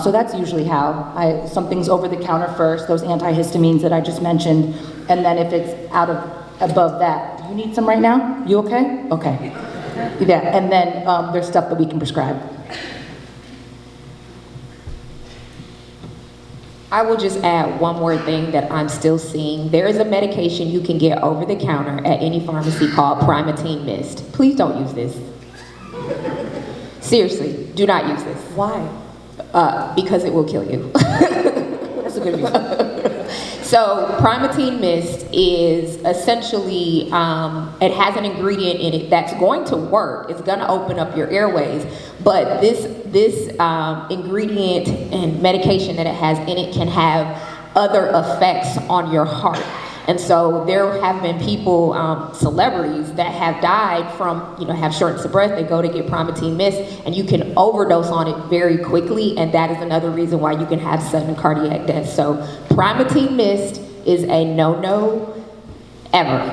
So that's usually how. Something's over the counter first, those antihistamines that I just mentioned, and then if it's above that, you need some right now? You okay? Okay. Yeah, and then there's stuff that we can prescribe. I will just add one more thing that I'm still seeing. There is a medication you can get over the counter at any pharmacy called Primatene Mist. Please don't use this. Seriously, do not use this. Why? Because it will kill you. That's a good reason. So Primatene Mist is essentially, it has an ingredient in it that's going to work. It's going to open up your airways. But this ingredient and medication that it has in it can have other effects on your heart. And so there have been people, celebrities that have died from, have shortness of breath. They go to get Primatene Mist, and you can overdose on it very quickly, and that is another reason why you can have sudden cardiac death. So Primatene Mist is a no-no ever.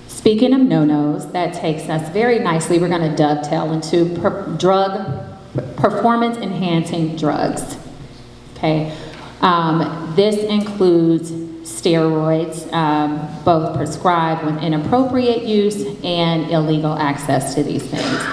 Speaking of no-nos, that takes us very nicely. We're going to dovetail into performance-enhancing drugs. Okay. This includes steroids, both prescribed with inappropriate use and illegal access to these things.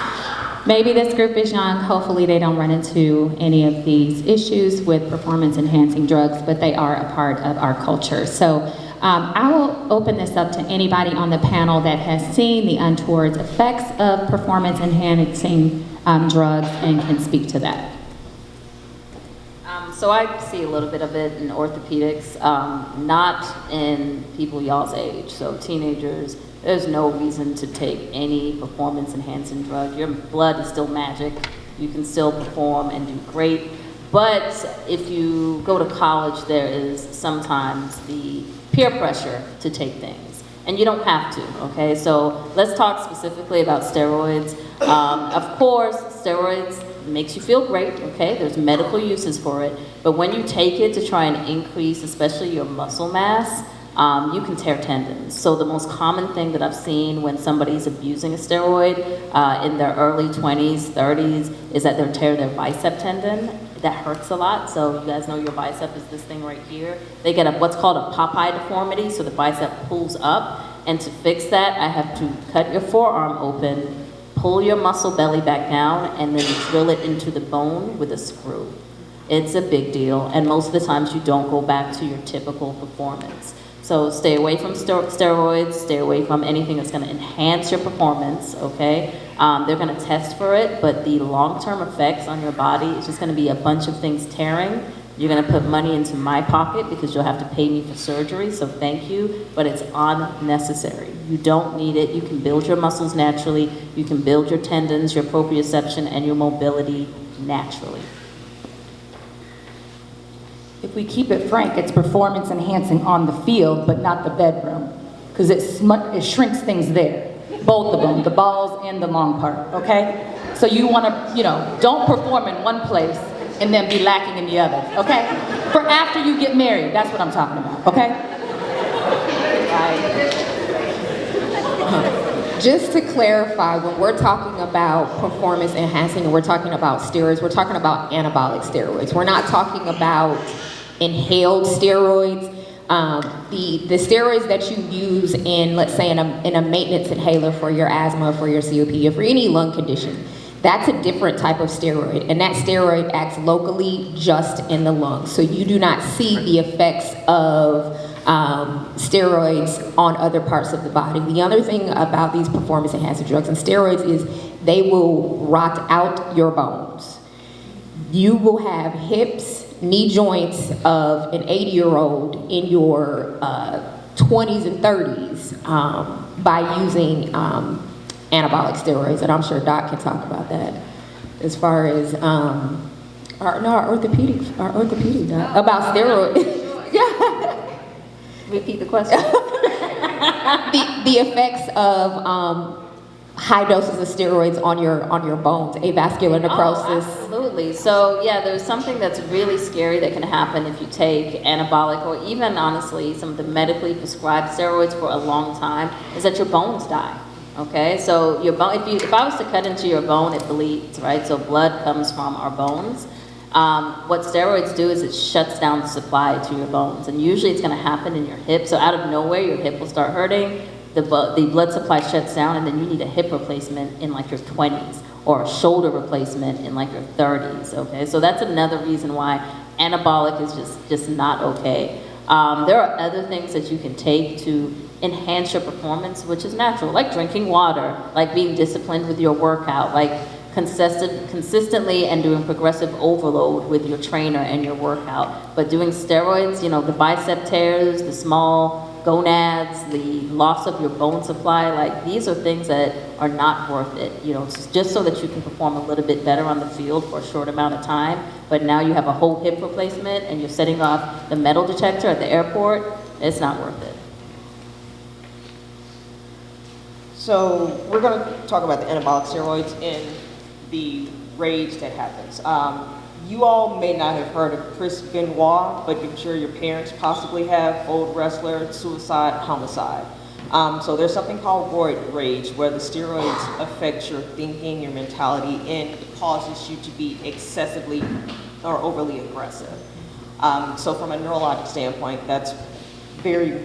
Maybe this group is young. Hopefully they don't run into any of these issues with performance-enhancing drugs, but they are a part of our culture. So I will open this up to anybody on the panel that has seen the untoward effects of performance-enhancing drugs and can speak to that. So I see a little bit of it in orthopedics, not in people y'all's age, so teenagers. There's no reason to take any performance-enhancing drug. Your blood is still magic. You can still perform and do great. But if you go to college, there is sometimes the peer pressure to take things. And you don't have to, okay? So let's talk specifically about steroids. Of course, steroids makes you feel great, okay? There's medical uses for it. But when you take it to try and increase, especially your muscle mass, you can tear tendons. So the most common thing that I've seen when somebody's abusing a steroid in their early 20s, 30s, is that they'll tear their bicep tendon. That hurts a lot. So you guys know your bicep is this thing right here. They get what's called a Popeye deformity, so the bicep pulls up. And to fix that, I have to cut your forearm open, pull your muscle belly back down, and then drill it into the bone with a screw. It's a big deal, and most of the times you don't go back to your typical performance. So stay away from steroids, stay away from anything that's gonna enhance your performance, okay? They're gonna test for it, but the long-term effects on your body is just gonna be a bunch of things tearing. You're gonna put money into my pocket because you'll have to pay me for surgery, so thank you, but it's unnecessary. You don't need it. You can build your muscles naturally. You can build your tendons, your proprioception, and your mobility naturally. If we keep it frank, it's performance enhancing on the field, but not the bedroom, because it shrinks things there, both of them, the balls and the long part, okay? So you want to, don't perform in one place and then be lacking in the other, okay? For after you get married, that's what I'm talking about, okay? Just to clarify, when we're talking about performance enhancing and we're talking about steroids, we're talking about anabolic steroids. We're not talking about inhaled steroids. The steroids that you use in, let's say, in a maintenance inhaler for your asthma, for your COPD, or for any lung condition, that's a different type of steroid, and that steroid acts locally just in the lungs. So you do not see the effects of steroids on other parts of the body. The other thing about these performance enhancing drugs and steroids is they will rot out your bones. You will have hips, knee joints of an 80-year-old in your 20s and 30s by using anabolic steroids, and I'm sure Doc can talk about that as far as our orthopedic doc, about steroids. Repeat the question. the effects of high doses of steroids on your bones, avascular necrosis. Oh, absolutely. So yeah, there's something that's really scary that can happen if you take anabolic or even honestly some of the medically prescribed steroids for a long time, is that your bones die. Okay, so your bone, if I was to cut into your bone, it bleeds, right? So blood comes from our bones. What steroids do is it shuts down the supply to your bones, and usually it's going to happen in your hip. So out of nowhere, your hip will start hurting. The blood supply shuts down, and then you need a hip replacement in like your 20s or a shoulder replacement in like your 30s. Okay, so that's another reason why anabolic is just not okay. There are other things that you can take to enhance your performance, which is natural, like drinking water, like being disciplined with your workout, like consistently and doing progressive overload with your trainer and your workout. But doing steroids, the bicep tears, the small gonads, the loss of your bone supply, like these are things that are not worth it, just so that you can perform a little bit better on the field for a short amount of time. But now you have a whole hip replacement and you're setting off the metal detector at the airport. It's not worth it. So we're going to talk about the anabolic steroids and the rage that happens. You all may not have heard of Chris Benoit, but I'm sure your parents possibly have. Old wrestler, suicide, homicide. So there's something called roid rage, where the steroids affect your thinking, your mentality, and it causes you to be excessively or overly aggressive. So from a neurologic standpoint, that's very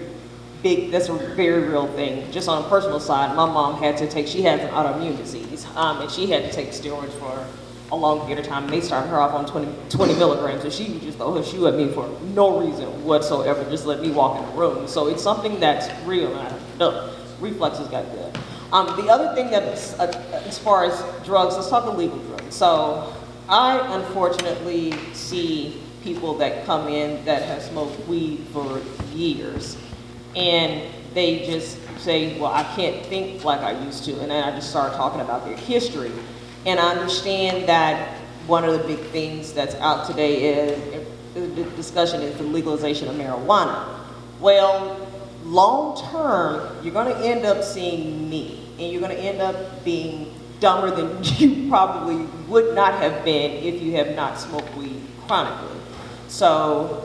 big, that's a very real thing. Just on a personal side, my mom she has an autoimmune disease, and she had to take steroids for a long period of time, and they started her off on 20 milligrams, and she would just throw her shoe at me for no reason whatsoever, just let me walk in the room. So it's something that's real, and the reflexes got good. The other thing that is, as far as drugs, let's talk illegal drugs. So I unfortunately see people that come in that have smoked weed for years, and they just say, well, I can't think like I used to, and then I just start talking about their history. And I understand that one of the big things that's out today is, the discussion is the legalization of marijuana. Well, long term, you're gonna end up seeing me, and you're gonna end up being dumber than you probably would not have been if you have not smoked weed chronically. So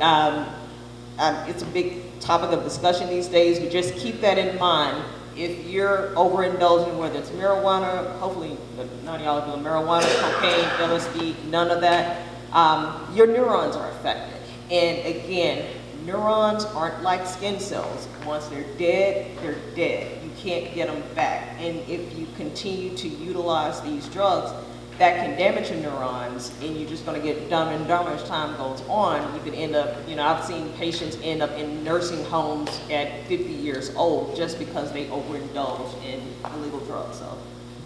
it's a big topic of discussion these days, but just keep that in mind. If you're overindulging, whether it's marijuana, hopefully none of y'all are doing marijuana, cocaine, LSD, none of that, your neurons are affected. And again, neurons aren't like skin cells. Once they're dead, they're dead. You can't get them back. And if you continue to utilize these drugs, that can damage your neurons, and you're just going to get dumber and dumber as time goes on. You could end up, you know, I've seen patients end up in nursing homes at 50 years old just because they overindulge in illegal drugs. So,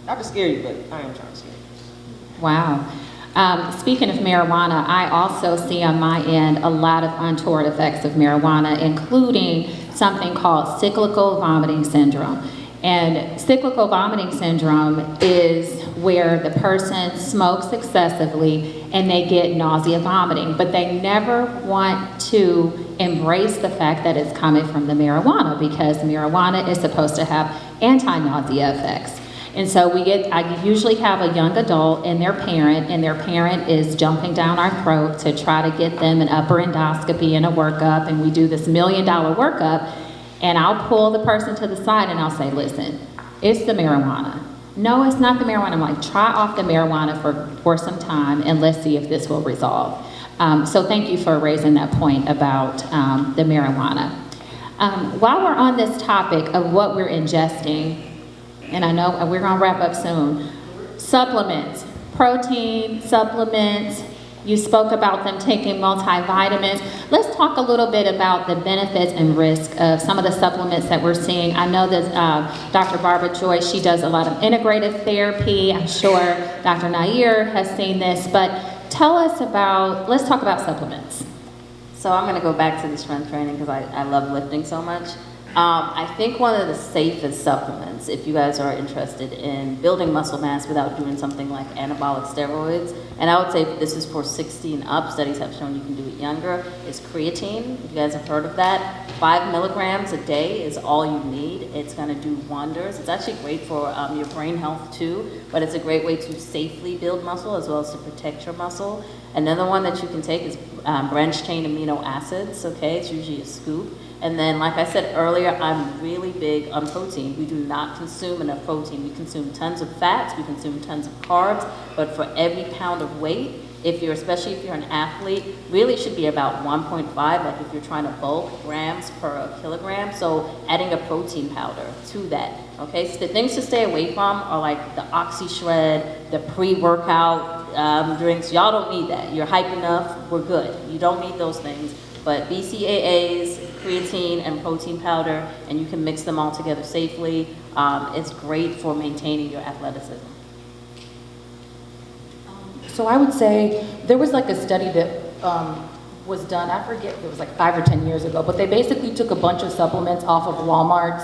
not to scare you, but I am trying to scare you. Wow. Speaking of marijuana, I also see on my end a lot of untoward effects of marijuana, including something called cyclical vomiting syndrome. And cyclical vomiting syndrome is where the person smokes excessively and they get nausea, vomiting, but they never want to embrace the fact that it's coming from the marijuana, because marijuana is supposed to have anti-nausea effects. And so I usually have a young adult and their parent is jumping down our throat to try to get them an upper endoscopy and a workup, and we do this $1 million workup. And I'll pull the person to the side and I'll say, listen, it's the marijuana. No, it's not the marijuana. I'm like, try off the marijuana for some time and let's see if this will resolve. So thank you for raising that point about the marijuana. While we're on this topic of what we're ingesting, and I know we're gonna wrap up soon, supplements, protein supplements. You spoke about them taking multivitamins. Let's talk a little bit about the benefits and risk of some of the supplements that we're seeing. I know that Dr. Barbara Joyce, she does a lot of integrative therapy. I'm sure Dr. Nair has seen this, but let's talk about supplements. So I'm gonna go back to the strength training because I love lifting so much. I think one of the safest supplements, if you guys are interested in building muscle mass without doing something like anabolic steroids, and I would say this is for 60 and up, studies have shown you can do it younger, is creatine. If you guys have heard of that, 5 milligrams a day is all you need. It's gonna do wonders. It's actually great for your brain health too, but it's a great way to safely build muscle as well as to protect your muscle. Another one that you can take is branched chain amino acids, okay? It's usually a scoop. And then, like I said earlier, I'm really big on protein. We do not consume enough protein. We consume tons of fats, we consume tons of carbs, but for every pound of weight, especially if you're an athlete, really should be about 1.5, like if you're trying to bulk, grams per kilogram. So adding a protein powder to that, okay? So the things to stay away from are like the Oxy Shred, the pre-workout drinks. Y'all don't need that. You're hype enough, we're good. You don't need those things. But BCAAs, creatine, and protein powder, and you can mix them all together safely. It's great for maintaining your athleticism. So I would say there was like a study that was done, I forget, it was like 5 or 10 years ago, but they basically took a bunch of supplements off of Walmart's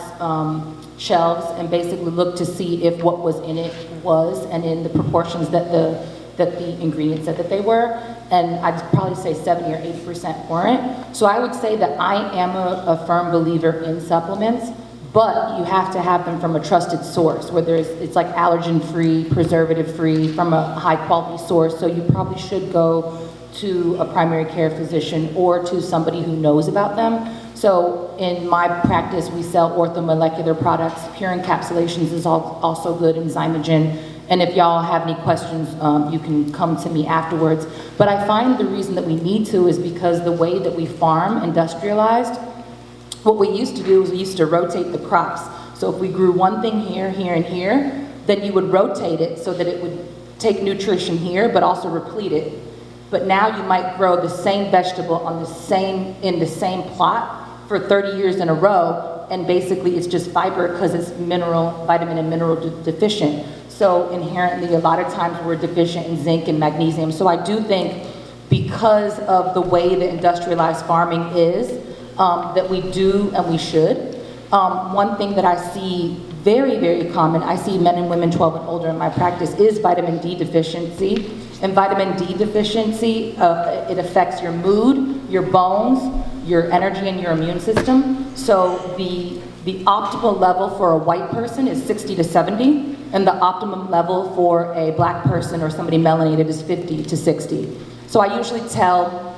shelves and basically looked to see if what was in it was, and in the proportions that the ingredients said that they were, and I'd probably say 70 or 80% weren't. So I would say that I am a firm believer in supplements, but you have to have them from a trusted source, whether it's like allergen-free, preservative-free, from a high-quality source. So you probably should go to a primary care physician or to somebody who knows about them. So in my practice, we sell orthomolecular products. Pure encapsulations is also good, and Zymogen. And if y'all have any questions, you can come to me afterwards. But I find the reason that we need to is because the way that we farm, industrialized, what we used to do is we used to rotate the crops. So if we grew one thing here, here, and here, then you would rotate it so that it would take nutrition here, but also replete it. But now you might grow the same vegetable in the same plot for 30 years in a row, and basically it's just fiber because it's vitamin and mineral deficient. So inherently, a lot of times we're deficient in zinc and magnesium. So I do think because of the way that industrialized farming is, that we do and we should. One thing that I see very, very common, I see men and women 12 and older in my practice, is vitamin D deficiency. And vitamin D deficiency, it affects your mood, your bones, your energy, and your immune system. So the optimal level for a white person is 60 to 70, and the optimum level for a black person or somebody melanated is 50 to 60. So I usually tell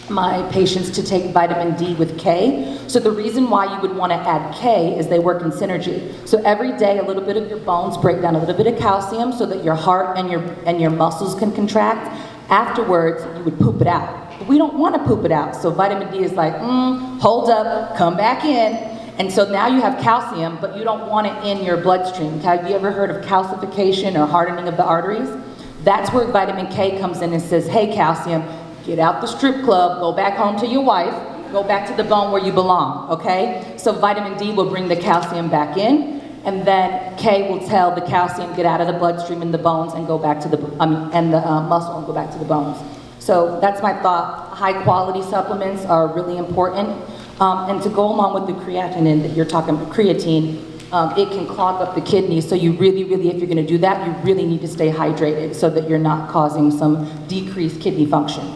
my patients to take vitamin D with K. So the reason why you would want to add K is they work in synergy. So every day a little bit of your bones break down a little bit of calcium so that your heart and your muscles can contract. Afterwards, you would poop it out. But we don't want to poop it out. So vitamin D is like, hold up, come back in. And so now you have calcium, but you don't want it in your bloodstream. Have you ever heard of calcification or hardening of the arteries? That's where vitamin K comes in and says, hey, calcium, get out the strip club, go back home to your wife, go back to the bone where you belong, okay? So vitamin D will bring the calcium back in, and then K will tell the calcium get out of the bloodstream and the bones and go back to the, muscle and go back to the bones. So that's my thought. High quality supplements are really important. And to go along with the creatinine that you're talking about, creatine, it can clog up the kidneys. So you really, if you're gonna do that, you really need to stay hydrated so that you're not causing some decreased kidney function.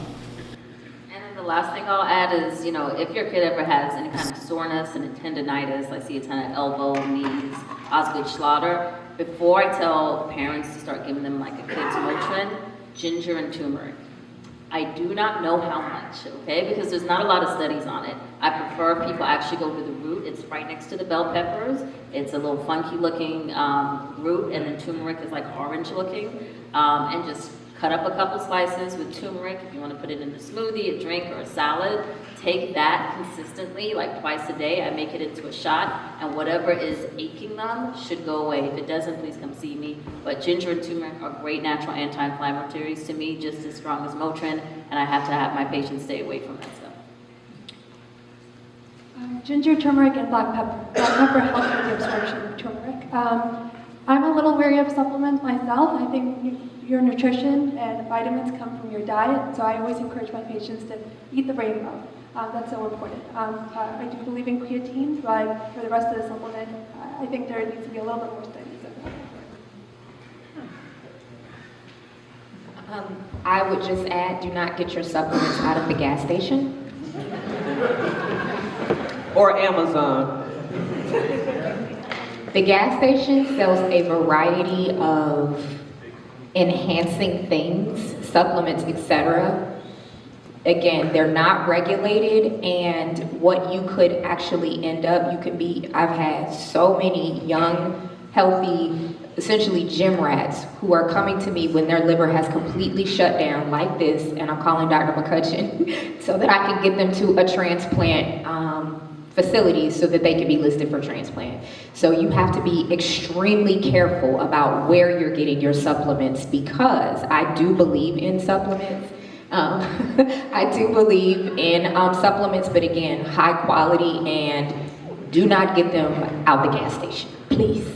The last thing I'll add is, if your kid ever has any kind of soreness and a tendonitis, I see a ton of elbow, knees, Osgood-Schlatter, before I tell parents to start giving them like a kid's Motrin, ginger and turmeric. I do not know how much, okay, because there's not a lot of studies on it. I prefer people actually go to the root. It's right next to the bell peppers. It's a little funky looking root, and then turmeric is like orange looking, and just cut up a couple slices with turmeric. If you want to put it in a smoothie, a drink, or a salad, take that consistently, like twice a day. I make it into a shot, and whatever is aching them should go away. If it doesn't, please come see me. But ginger and turmeric are great natural anti-inflammatories to me, just as strong as Motrin, and I have to have my patients stay away from that stuff. Ginger, turmeric, and black pepper. Black pepper helps with the absorption of turmeric. I'm a little wary of supplements myself. I think your nutrition and vitamins come from your diet, so I always encourage my patients to eat the rainbow. That's so important. I do believe in creatine, but for the rest of the supplement, I think there needs to be a little bit more studies of that. I would just add, do not get your supplements out of the gas station. Or Amazon. The gas station sells a variety of enhancing things, supplements, etc. Again, they're not regulated, and what you could actually end up, I've had so many young, healthy, essentially gym rats who are coming to me when their liver has completely shut down like this, and I'm calling Dr. Mccutchen so that I can get them to a transplant facilities so that they can be listed for transplant. So you have to be extremely careful about where you're getting your supplements, because I do believe in supplements. I do believe in supplements, but again, high quality, and do not get them out the gas station, please.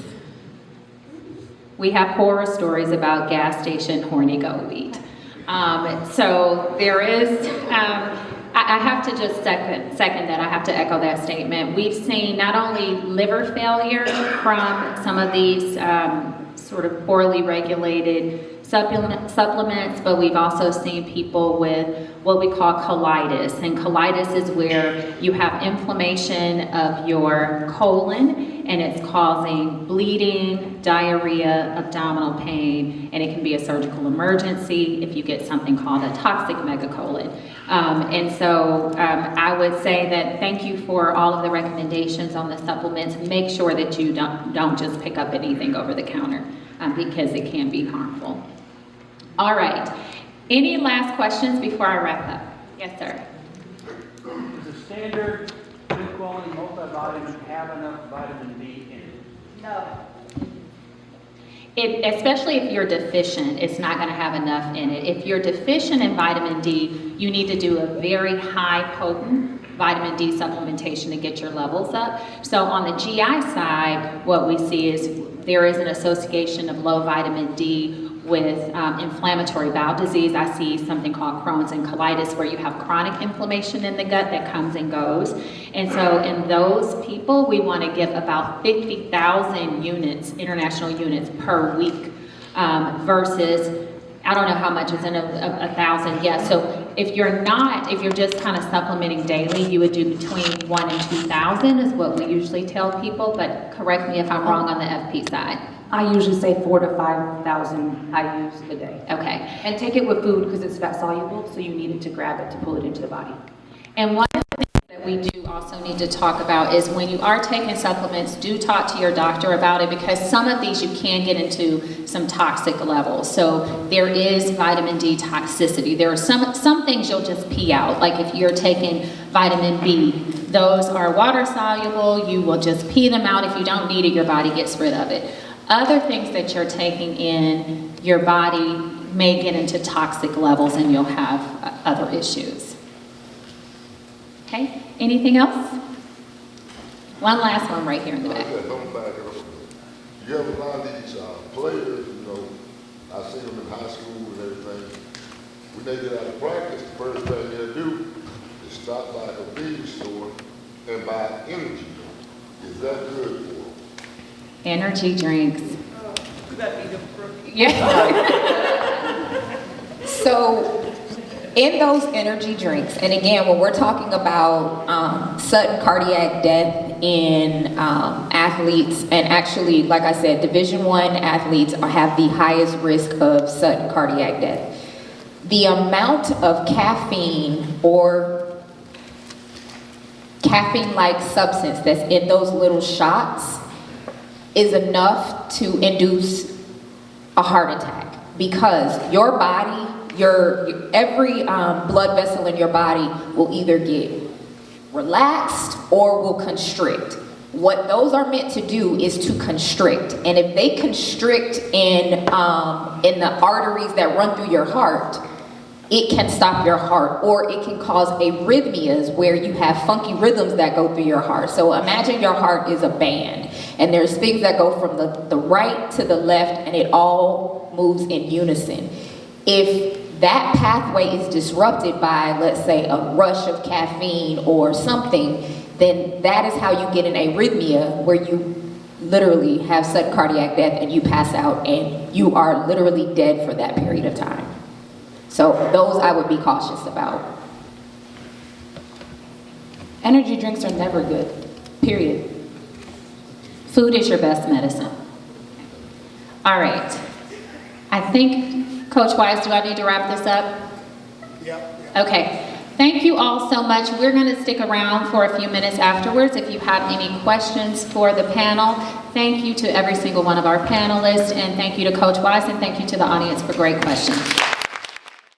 We have horror stories about gas station horny goat wheat. So there is, I have to just second that. I have to echo that statement. We've seen not only liver failure from some of these sort of poorly regulated supplements, but we've also seen people with what we call colitis. And colitis is where you have inflammation of your colon, and it's causing bleeding, diarrhea, abdominal pain, and it can be a surgical emergency if you get something called a toxic megacolon. And so I would say that thank you for all of the recommendations on the supplements. Make sure that you don't just pick up anything over the counter because it can be harmful. All right. Any last questions before I wrap up? Yes, sir. Does a standard good quality multivitamin have enough vitamin D in it? No. Especially if you're deficient, it's not going to have enough in it. If you're deficient in vitamin D, you need to do a very high potent vitamin D supplementation to get your levels up. So on the GI side, what we see is there is an association of low vitamin D with inflammatory bowel disease. I see something called Crohn's and colitis, where you have chronic inflammation in the gut that comes and goes. And so in those people, we want to give about 50,000 units, international units per week, versus, I don't know how much is in a 1,000 yet. So if you're just kind of supplementing daily, you would do between 1 and 2,000 is what we usually tell people, but correct me if I'm wrong on the FP side. I usually say 4,000 to 5,000 I use a day. Okay. And take it with food because it's fat soluble, so you need it to grab it to pull it into the body. And one of the things that we do also need to talk about is when you are taking supplements, do talk to your doctor about it, because some of these you can get into some toxic levels. So there is vitamin D toxicity. There are some things you'll just pee out. Like if you're taking vitamin B, those are water soluble. You will just pee them out. If you don't need it, your body gets rid of it. Other things that you're taking in, your body may get into toxic levels and you'll have other issues. Okay, anything else? One last one right here in the back. You have a lot of these players, you know, I see them in high school and everything. When they get out of practice, the first thing they'll do is stop by a convenience store and buy energy. Is that good for them? Energy drinks. Yeah. So in those energy drinks, and again, when we're talking about sudden cardiac death in athletes, and actually, like I said, Division I athletes have the highest risk of sudden cardiac death. The amount of caffeine or caffeine-like substance that's in those little shots is enough to induce a heart attack, because your body, every blood vessel in your body will either get relaxed or will constrict. What those are meant to do is to constrict, and if they constrict in the arteries that run through your heart, it can stop your heart, or it can cause arrhythmias where you have funky rhythms that go through your heart. So imagine your heart is a band, and there's things that go from the right to the left, and it all moves in unison. If that pathway is disrupted by, let's say, a rush of caffeine or something, then that is how you get an arrhythmia, where you literally have sudden cardiac death and you pass out and you are literally dead for that period of time. So those I would be cautious about. Energy drinks are never good, period. Food is your best medicine. All right. I think, Coach Wise, do I need to wrap this up? Yeah. Okay. Thank you all so much. We're going to stick around for a few minutes afterwards if you have any questions for the panel. Thank you to every single one of our panelists, and thank you to Coach Wise, and thank you to the audience for great questions.